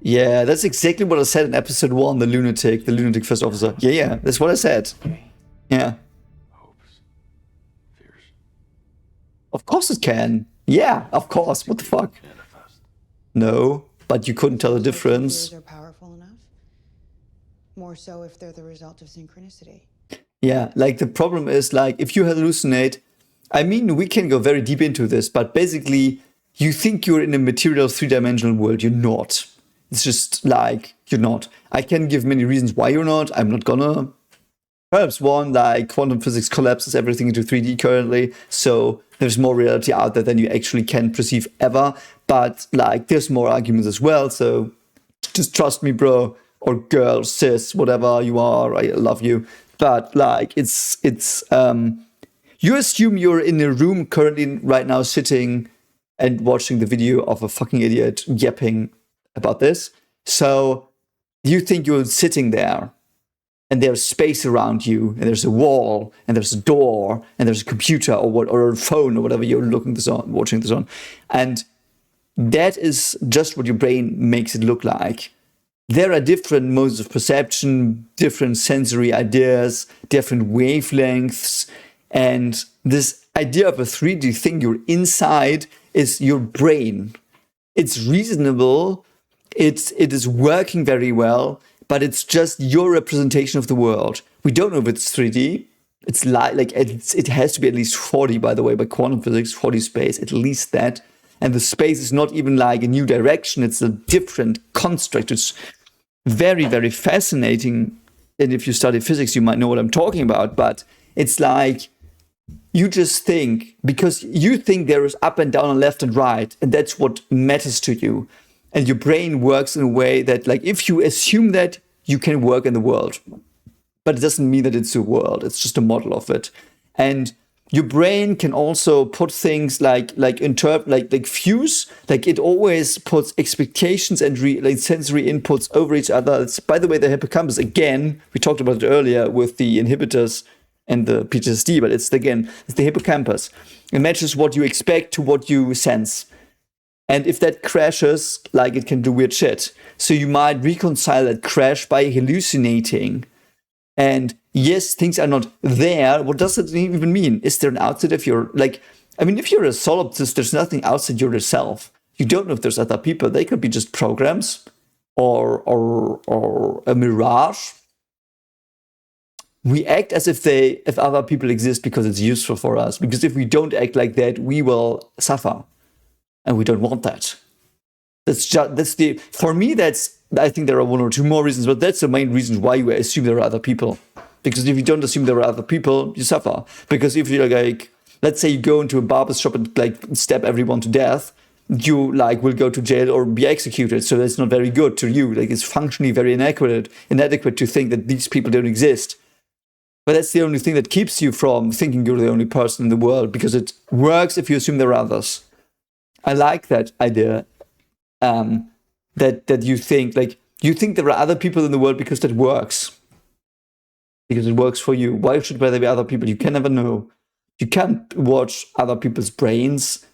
Yeah, that's exactly what I said in episode 1, the lunatic first officer. Yeah, that's what I said. Yeah. Of course it can. Yeah, of course. What the fuck? No, but you couldn't tell the difference. Fears are powerful enough. More so if they're the result of synchronicity. Yeah, like the problem is, like, if you hallucinate, I mean, we can go very deep into this, but basically, you think you're in a material 3-dimensional world. You're not. It's just like, you're not. I can give many reasons why you're not. I'm not gonna. Perhaps one, like, quantum physics collapses everything into 3D currently, so there's more reality out there than you actually can perceive ever. But, like, there's more arguments as well, so just trust me, bro, or girl, sis, whatever you are, I love you. But, like, it's you assume you're in a room currently right now sitting and watching the video of a fucking idiot yapping about this. So you think you're sitting there and there's space around you and there's a wall and there's a door and there's a computer or a phone or whatever you're watching this on. And that is just what your brain makes it look like. There are different modes of perception, different sensory ideas, different wavelengths. And this idea of a 3D thing you're inside is your brain. It's reasonable. It is working very well, but it's just your representation of the world. We don't know if it's 3D. It's like it has to be at least 4D, by the way, by quantum physics, 4D space, at least that. And the space is not even like a new direction. It's a different construct. It's very, very fascinating. And if you study physics, you might know what I'm talking about. But it's like you just think, because you think there is up and down and left and right, and that's what matters to you. And your brain works in a way that, like, if you assume that, you can work in the world. But it doesn't mean that it's the world. It's just a model of it. And your brain can also put things like fuse. Like, it always puts expectations and sensory inputs over each other. It's, by the way, the hippocampus, again, we talked about it earlier with the inhibitors and the PTSD, but it's the hippocampus. It matches what you expect to what you sense. And if that crashes, like, it can do weird shit. So you might reconcile that crash by hallucinating. And yes, things are not there. What does it even mean? Is there an outside if you're, like, I mean, if you're a solipsist, there's nothing outside yourself. You don't know if there's other people. They could be just programs or a mirage. We act as if other people exist because it's useful for us. Because if we don't act like that, we will suffer. And we don't want that. For me, I think there are one or two more reasons, but that's the main reason why you assume there are other people. Because if you don't assume there are other people, you suffer. Because if you're like, let's say you go into a barber shop and like stab everyone to death, you like will go to jail or be executed. So that's not very good to you. Like, it's functionally very inadequate to think that these people don't exist. But that's the only thing that keeps you from thinking you're the only person in the world, because it works if you assume there are others. I like that idea, that you think there are other people in the world because that works. Because it works for you. Why should there be other people? You can never know. You can't watch other people's brains.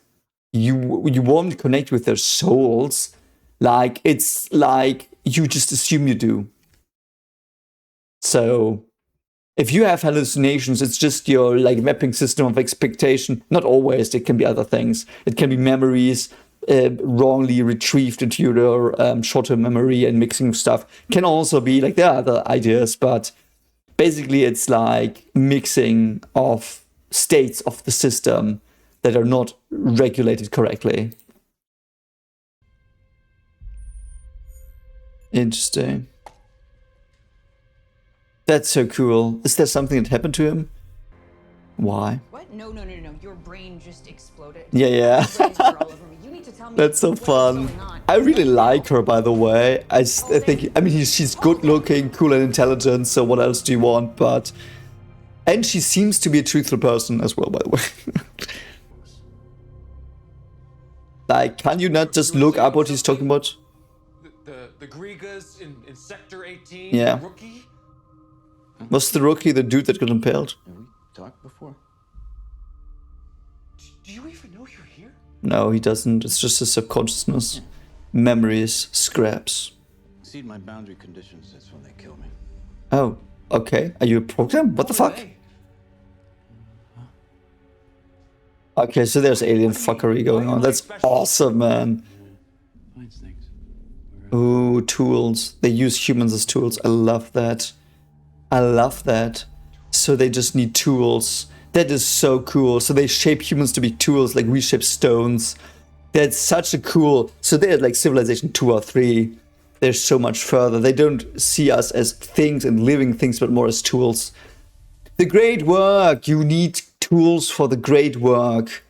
You won't connect with their souls. Like, it's like you just assume you do. So if you have hallucinations, it's just your like mapping system of expectation. Not always. It can be other things. It can be memories, wrongly retrieved into your short-term memory and mixing stuff. Can also be like, there are other ideas, but basically it's like mixing of states of the system that are not regulated correctly. Interesting. That's so cool. Is there something that happened to him? Why? What? No. Your brain just exploded. Yeah. Brains are all over me. You need to tell me That's so what is fun. going on. I really like her, by the way. I think, I mean, she's good looking, cool and intelligent, so what else do you want? But, and she seems to be a truthful person as well, by the way. Like, can you not just look up what he's talking about? The Grigas in Sector 18? Yeah. Rookie? Was the rookie the dude that got impaled? Have we talked before? Do you even know you're here? No, he doesn't. It's just his subconsciousness. Memories, scraps. Exceed my boundary conditions, that's when they kill me. Oh, okay. Are you a program? What the fuck? Okay, so there's alien fuckery going on. That's awesome, man. Finds things. Ooh, tools. They use humans as tools. I love that. I love that. So they just need tools. That is so cool. So they shape humans to be tools, like we shape stones. That's such a cool... So they're like Civilization 2 or 3. They're so much further. They don't see us as things and living things, but more as tools. The great work. You need tools for the great work.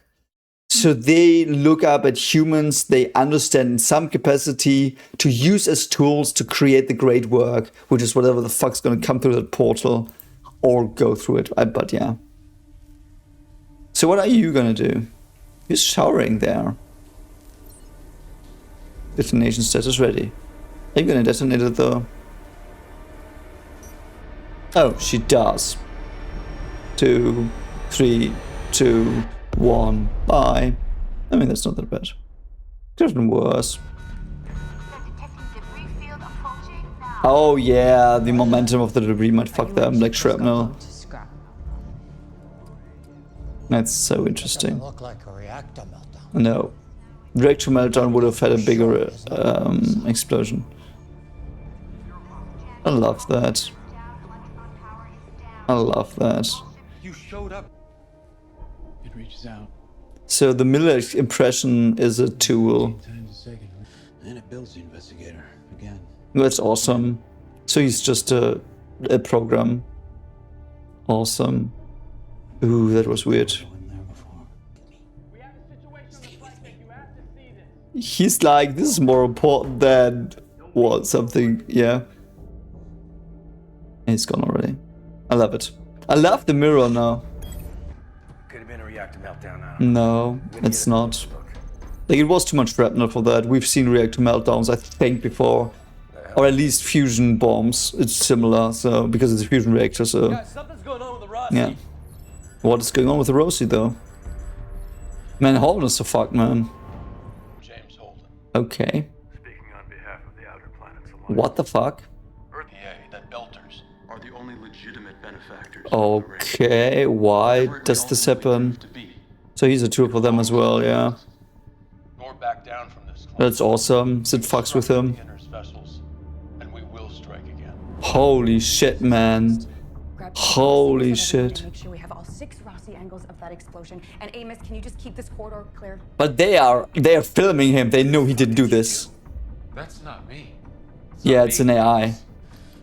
So they look up at humans, they understand in some capacity to use as tools to create the great work, which is whatever the fuck's gonna come through that portal or go through it. But yeah. So what are you gonna do? You're showering there. Detonation status ready. Are you gonna detonate it though? Oh, she does. 2, 3, 2, 1, bye. I mean, that's not that bad. Could have been worse. Oh yeah, the momentum of the debris might fuck them like shrapnel. That's so interesting. Look like a reactor meltdown. No. Reactor meltdown would have had a bigger explosion. I love that. I love that. You showed up. It reaches out. So the Miller impression is a tool. Times a second. And it builds the investigator again. That's awesome. So he's just a program. Awesome. Ooh, that was weird. He's like, this is more important than what something, yeah. He's gone already. I love it. I love the mirror now. Could have been a reactor meltdown. No, it's not. Like, it was too much shrapnel for that. We've seen reactor meltdowns, I think, before. Or at least fusion bombs. It's similar, so because it's a fusion reactor, so. Guys, something's going on with the Rossi. Yeah. What is going on with the Rosie, though? Man, Holden is so fucked, man. James Holden. Okay. Speaking on behalf of the Outer Planets Alliance. What the fuck? The Belters are the only legitimate benefactors. Okay, why does this happen? So he's a tool for them as well, yeah. Nor back down from this. That's awesome. Sid fucks with him. And we will strike again. Holy shit, man. Holy shit. Make sure we have all 6 Rossi angles of that explosion. And Amos, can you just keep this corridor clear? But they are filming him. They know he didn't do this. That's not me. Yeah, it's an AI.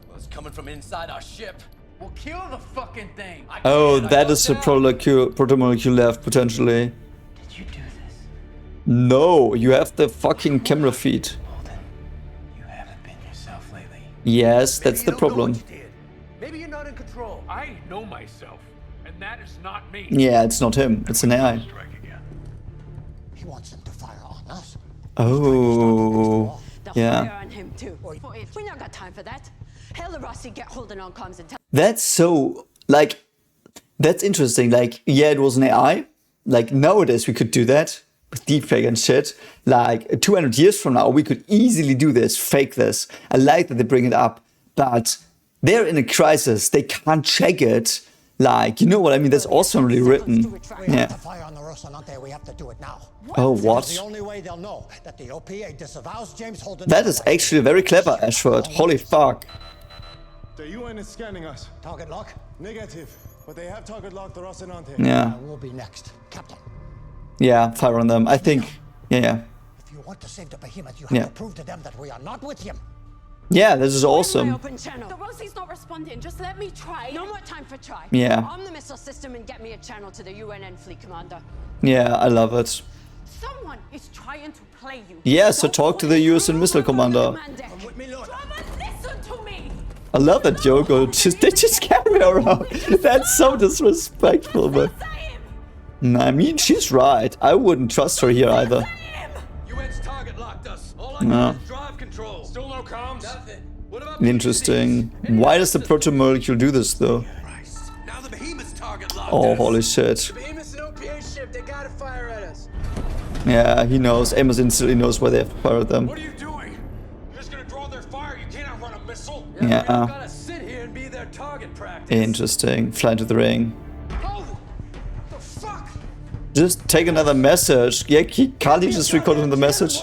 Well, it's coming from inside our ship. We'll kill the fucking thing. Oh, that is a protomolecule left, potentially. Did you do this? No, you have the fucking camera feed. Holden, you haven't been yourself lately. Yes, that's the problem. Maybe you're not in control. I know myself, and that is not me. Yeah, it's not him. It's an AI. Strike again. He wants them to fire on us. Oh, They'll yeah. fire on him too. We not got time for that. Hell, the Rossi get holding on comms and tell. That's so, like, that's interesting. Like, yeah, it was an AI. Like, nowadays we could do that with deepfake and shit. Like, 200 years from now, we could easily do this, fake this. I like that they bring it up, but they're in a crisis. They can't check it. Like, you know what I mean? That's awesomely written. Yeah. Fire on the Rocinante, we have to do it now. Oh, what? The only way they'll know that the OPA disavows James Holden. That is actually very clever, Ashford. Holy fuck. The UN is scanning us. Target lock? Negative. But they have target locked the Rocinante. Yeah. We'll be next. Captain. Yeah, fire on them. I think. Yeah. If you want to save the behemoth, you have Yeah. to prove to them that we are not with him. Yeah, this is awesome. The Rosie's not responding. Just let me try. No more time for try. Yeah. Arm the missile system and get me a channel to the UNN fleet commander. Yeah, I love it. Someone is trying to play you. Yeah, so talk to the US and missile commander. Listen to me. I love that Yoko. They just carry her around. That's so disrespectful, but. I mean, she's right. I wouldn't trust her here either. UN's target locked us. All I No. got is drive control. Still no comms? Nothing. What about Interesting. Why does the proto-molecule do this, though? now the behemoth's target locked Oh, us? holy shit. Behemoth's an OPA ship. They gotta fire at us. Yeah, he knows. Amos instantly knows why they have to fire them. What are you doing? You're just gonna draw their fire. You cannot run a missile. Yeah. We don't gotta sit here and be their target practice. Interesting. Fly to the ring. Oh, the fuck! Just take another message. Yeah, can't he just record him the message?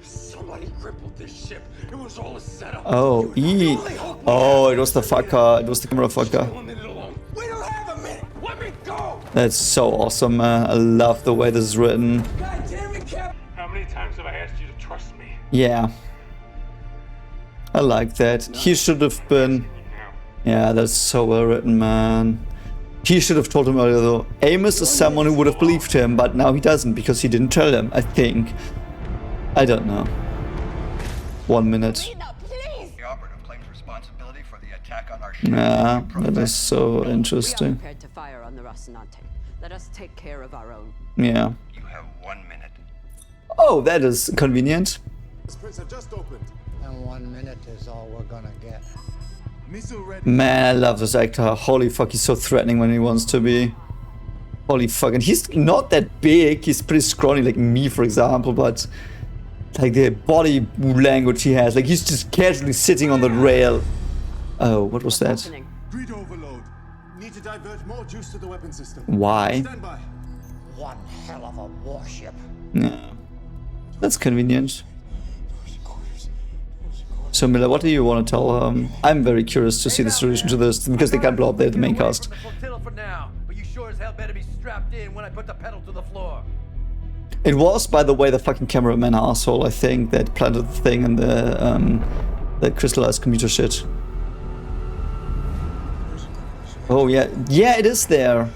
Somebody crippled this ship. It was all a setup. Oh, Oh, it was the fucker. It was the camera fucker. We don't have a minute. Let me go. That's so awesome, man. I love the way this is written. God damn it, Cap. How many times have I asked you to trust me? Yeah. I like that. He should have been... Yeah, that's so well written, man. He should have told him earlier, though. Amos is someone who would have believed him, but now he doesn't because he didn't tell him, I think. I don't know. 1 minute. The operative claims responsibility for the attack on our Yeah, that is so We are interesting. prepared to fire on the Rocinante. Let us take care of our own. Yeah. You have 1 minute. Oh, that is convenient. Sprints have just opened. And 1 minute is all we're gonna get. Missile ready. Man, I love this actor. Holy fuck, he's so threatening when he wants to be. Holy fuck, and he's not that big. He's pretty scrawny like me, for example, but like the body language he has, like he's just casually sitting on the rail. Oh, what was that? Grid overload. Need to divert more juice to the weapon system. Why? Stand by. One hell of a warship. Yeah, that's convenient. So Miller, what do you want to tell him? I'm very curious to see the solution to this because they can't blow up the main cast. For now, but you sure as hell better be strapped in when I put the pedal to the floor. It was, by the way, the fucking cameraman asshole, I think, that planted the thing in the crystallized computer shit. Oh yeah, yeah, it is there.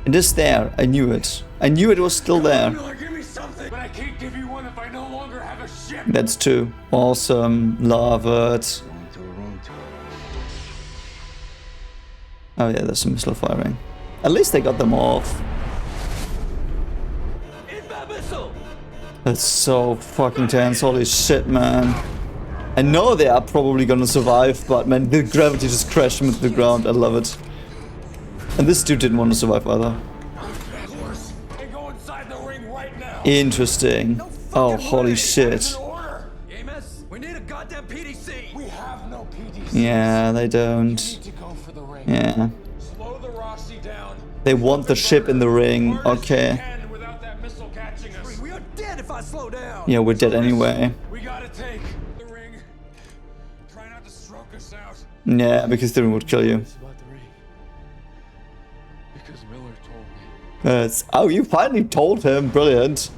It is there. I knew it. I knew it was still there. Give me something, but I can't give you one if I no longer have a ship. That's true. Awesome. Love it. Oh yeah, there's some missile firing. At least they got them off. That's so fucking tense. Holy shit, man. I know they are probably gonna survive, but man, the gravity just crashed them into the ground. I love it. And this dude didn't want to survive either. Interesting. Oh, holy shit. Amos, we need a goddamn PDC. We have no PDC. Yeah, they don't. Yeah. Slow the Rossi down. They want the ship in the ring. Okay. We are dead if I slow down. Yeah, we're dead anyway. We gotta take the ring. Try not to stroke us out. Yeah, because the ring would kill you. Because Miller told me. Oh, you finally told him. Brilliant.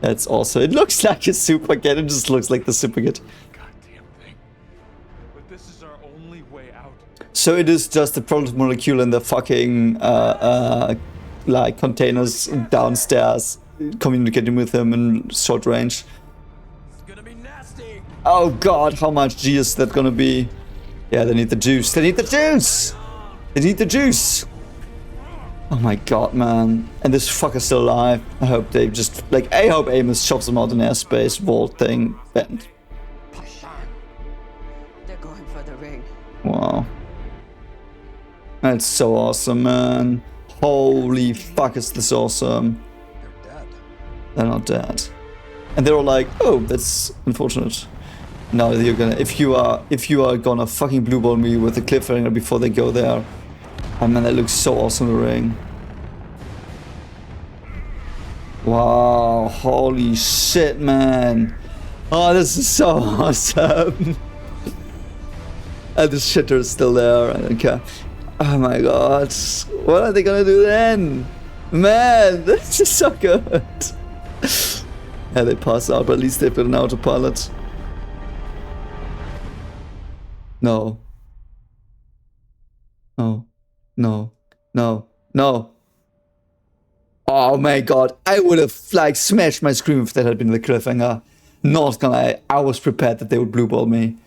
That's awesome. It looks like a super kit. It just looks like the super kit. But this is our only way out. So it is just the prototype molecule in the fucking like containers downstairs, communicating with him in short range. It's gonna be nasty. Oh god, how much G is that gonna be? Yeah, they need the juice. They need the juice! They need the juice! Oh my god, man. And this fucker's still alive. I hope they just, like, I hope Amos chops him out in airspace, vault thing, bend. They're going for the ring. Wow. That's so awesome, man. Holy fuck, is this awesome. They're dead. They're not dead. And they're all like, oh, that's unfortunate. Now you're gonna, if you are gonna fucking blue ball me with the cliffhanger before they go there, Oh man, that looks so awesome, the ring. Wow, holy shit, man. Oh, this is so awesome. And the shitter is still there. I don't care. Oh my god. What are they gonna do then? Man, this is so good. Yeah, they pass out, but at least they've got an autopilot. No. No. No. No. No. Oh my god. I would have like smashed my screen if that had been the cliffhanger. Not gonna lie. I was prepared that they would blue ball me.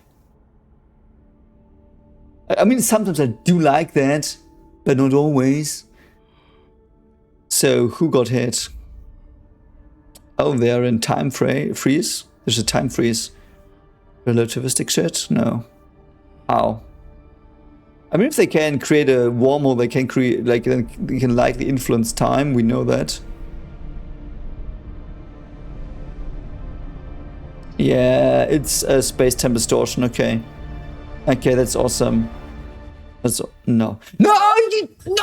I mean, sometimes I do like that, but not always. So, who got hit? Oh, they're in time freeze? There's a time freeze. Relativistic shit? No. How? I mean, if they can create a wormhole, they can create, like, they can likely influence time, we know that. Yeah, it's a space-time distortion, okay. Okay, that's awesome. That's no. No! No!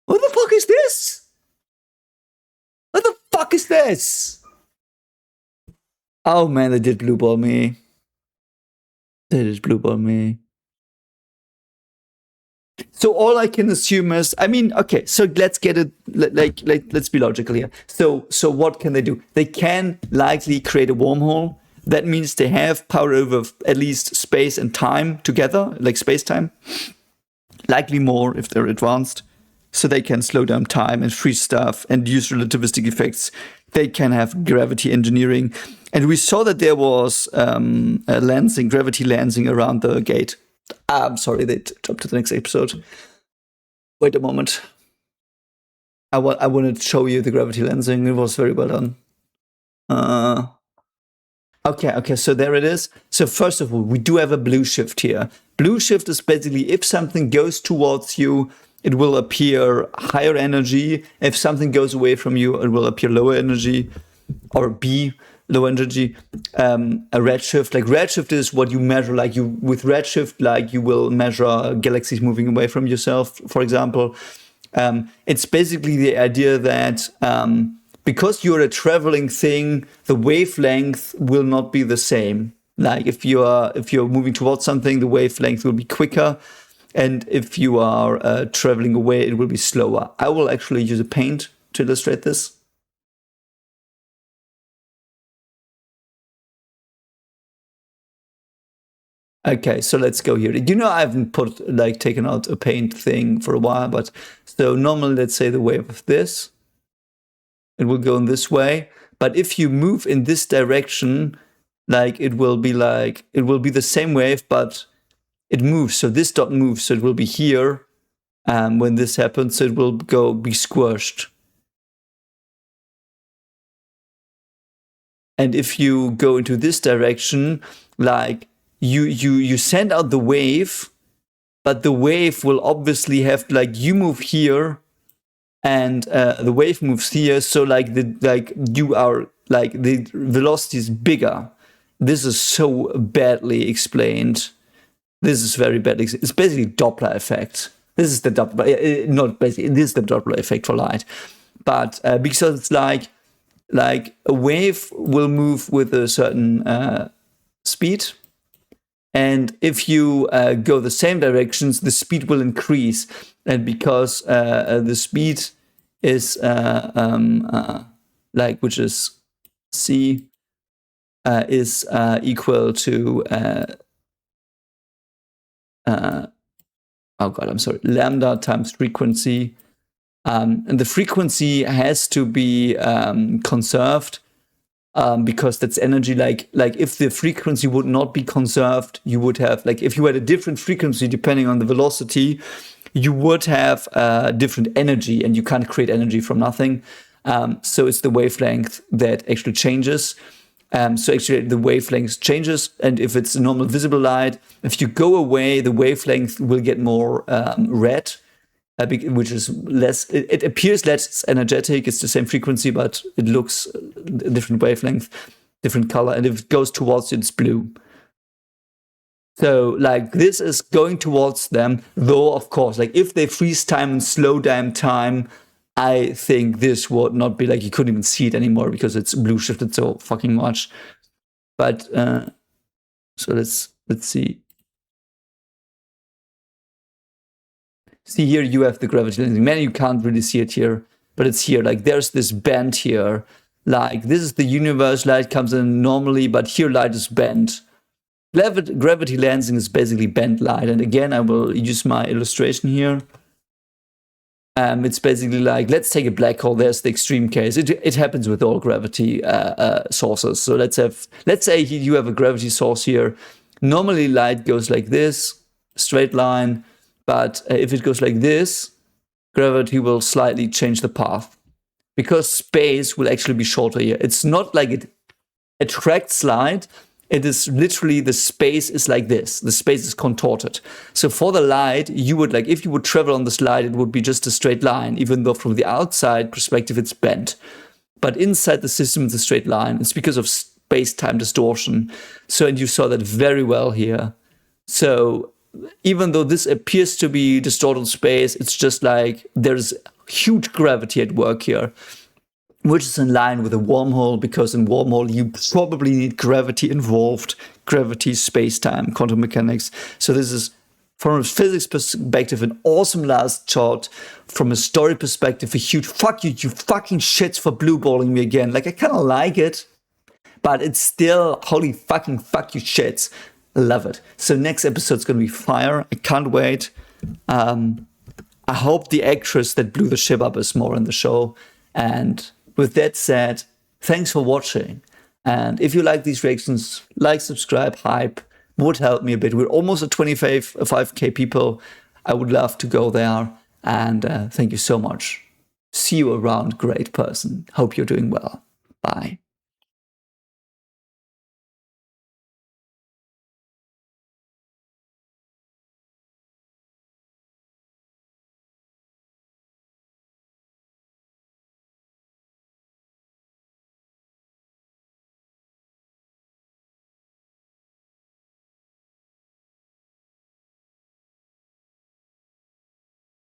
What the fuck is this? What the fuck is this? Oh man, they did blue ball me. They did blue ball me. So all I can assume is, I mean, okay, so let's get it, let's be logical here. So what can they do? They can likely create a wormhole. That means they have power over at least space and time together, like space-time. Likely more if they're advanced. So they can slow down time and freeze stuff and use relativistic effects. They can have gravity engineering. And we saw that there was a lensing, gravity lensing around the gate. I'm sorry, they jumped to the next episode. Wait a moment. I wanted to show you the gravity lensing. It was very well done. Okay, so there it is. So first of all, we do have a blue shift here. Blue shift is basically if something goes towards you, it will appear higher energy. If something goes away from you, it will appear lower energy, or be low energy. A redshift, like redshift is what you measure. Like you with redshift, like you will measure galaxies moving away from yourself, for example. It's basically the idea that because you're a traveling thing, the wavelength will not be the same. Like if you're moving towards something, the wavelength will be quicker. And if you are traveling away, it will be slower. I will actually use a paint to illustrate this. Okay, so let's go here. You know, I haven't taken out a paint thing for a while, but so normally, let's say the wave of this, it will go in this way. But if you move in this direction, it will be the same wave, but it moves. So this dot moves, so it will be here when this happens. So it will be squished. And if you go into this direction, you send out the wave, but the wave will obviously have you move here, and the wave moves here. So the velocity is bigger. This is so badly explained. This is very badly. It's basically Doppler effect. This is the Doppler, not basically. This is the Doppler effect for light, but because it's like a wave will move with a certain speed. And if you go the same directions, the speed will increase. And because the speed is which is c is equal to lambda times frequency, and the frequency has to be conserved. Because that's energy, like if the frequency would not be conserved, you would have, if you had a different frequency depending on the velocity, you would have different energy, and you can't create energy from nothing. So it's the wavelength that actually changes. So actually the wavelength changes, and if it's a normal visible light, if you go away, the wavelength will get more red. which is less, it appears less energetic. It's the same frequency, but it looks a different wavelength, different color. And if it goes towards you, it's blue. So like this is going towards them, though, of course, like if they freeze time and slow down time, I think this would not be like, you couldn't even see it anymore because it's blue shifted so fucking much. But so let's see. See here, you have the gravity lensing. Man, you can't really see it here, but it's here. Like there's this bend here. Like this is the universe, light comes in normally, but here light is bent. Gravity lensing is basically bent light. And again, I will use my illustration here. It's basically like, let's take a black hole. There's the extreme case. It happens with all gravity sources. So let's say you have a gravity source here. Normally light goes like this, straight line. But if it goes like this, gravity will slightly change the path. Because space will actually be shorter here. It's not like it attracts light. It is literally, the space is like this. The space is contorted. So for the light, you would like, if you would travel on this light, it would be just a straight line, even though from the outside perspective, it's bent. But inside the system, it's a straight line. It's because of space-time distortion. So, and you saw that very well here. So even though this appears to be distorted space, it's just like there's huge gravity at work here, which is in line with a wormhole, because in wormhole you probably need gravity involved, gravity, space-time, quantum mechanics. So this is, from a physics perspective, an awesome last shot. From a story perspective, a huge fuck you, you fucking shits for blue balling me again. Like, I kind of like it, but it's still holy fucking fuck you shits. Love it. So next episode's gonna be fire. I can't wait. I hope the actress that blew the ship up is more in the show. And with that said, thanks for watching. And if you like these reactions, like, subscribe, hype, would help me a bit. We're almost at 5K people. I would love to go there. And thank you so much. See you around, great person. Hope you're doing well. Bye.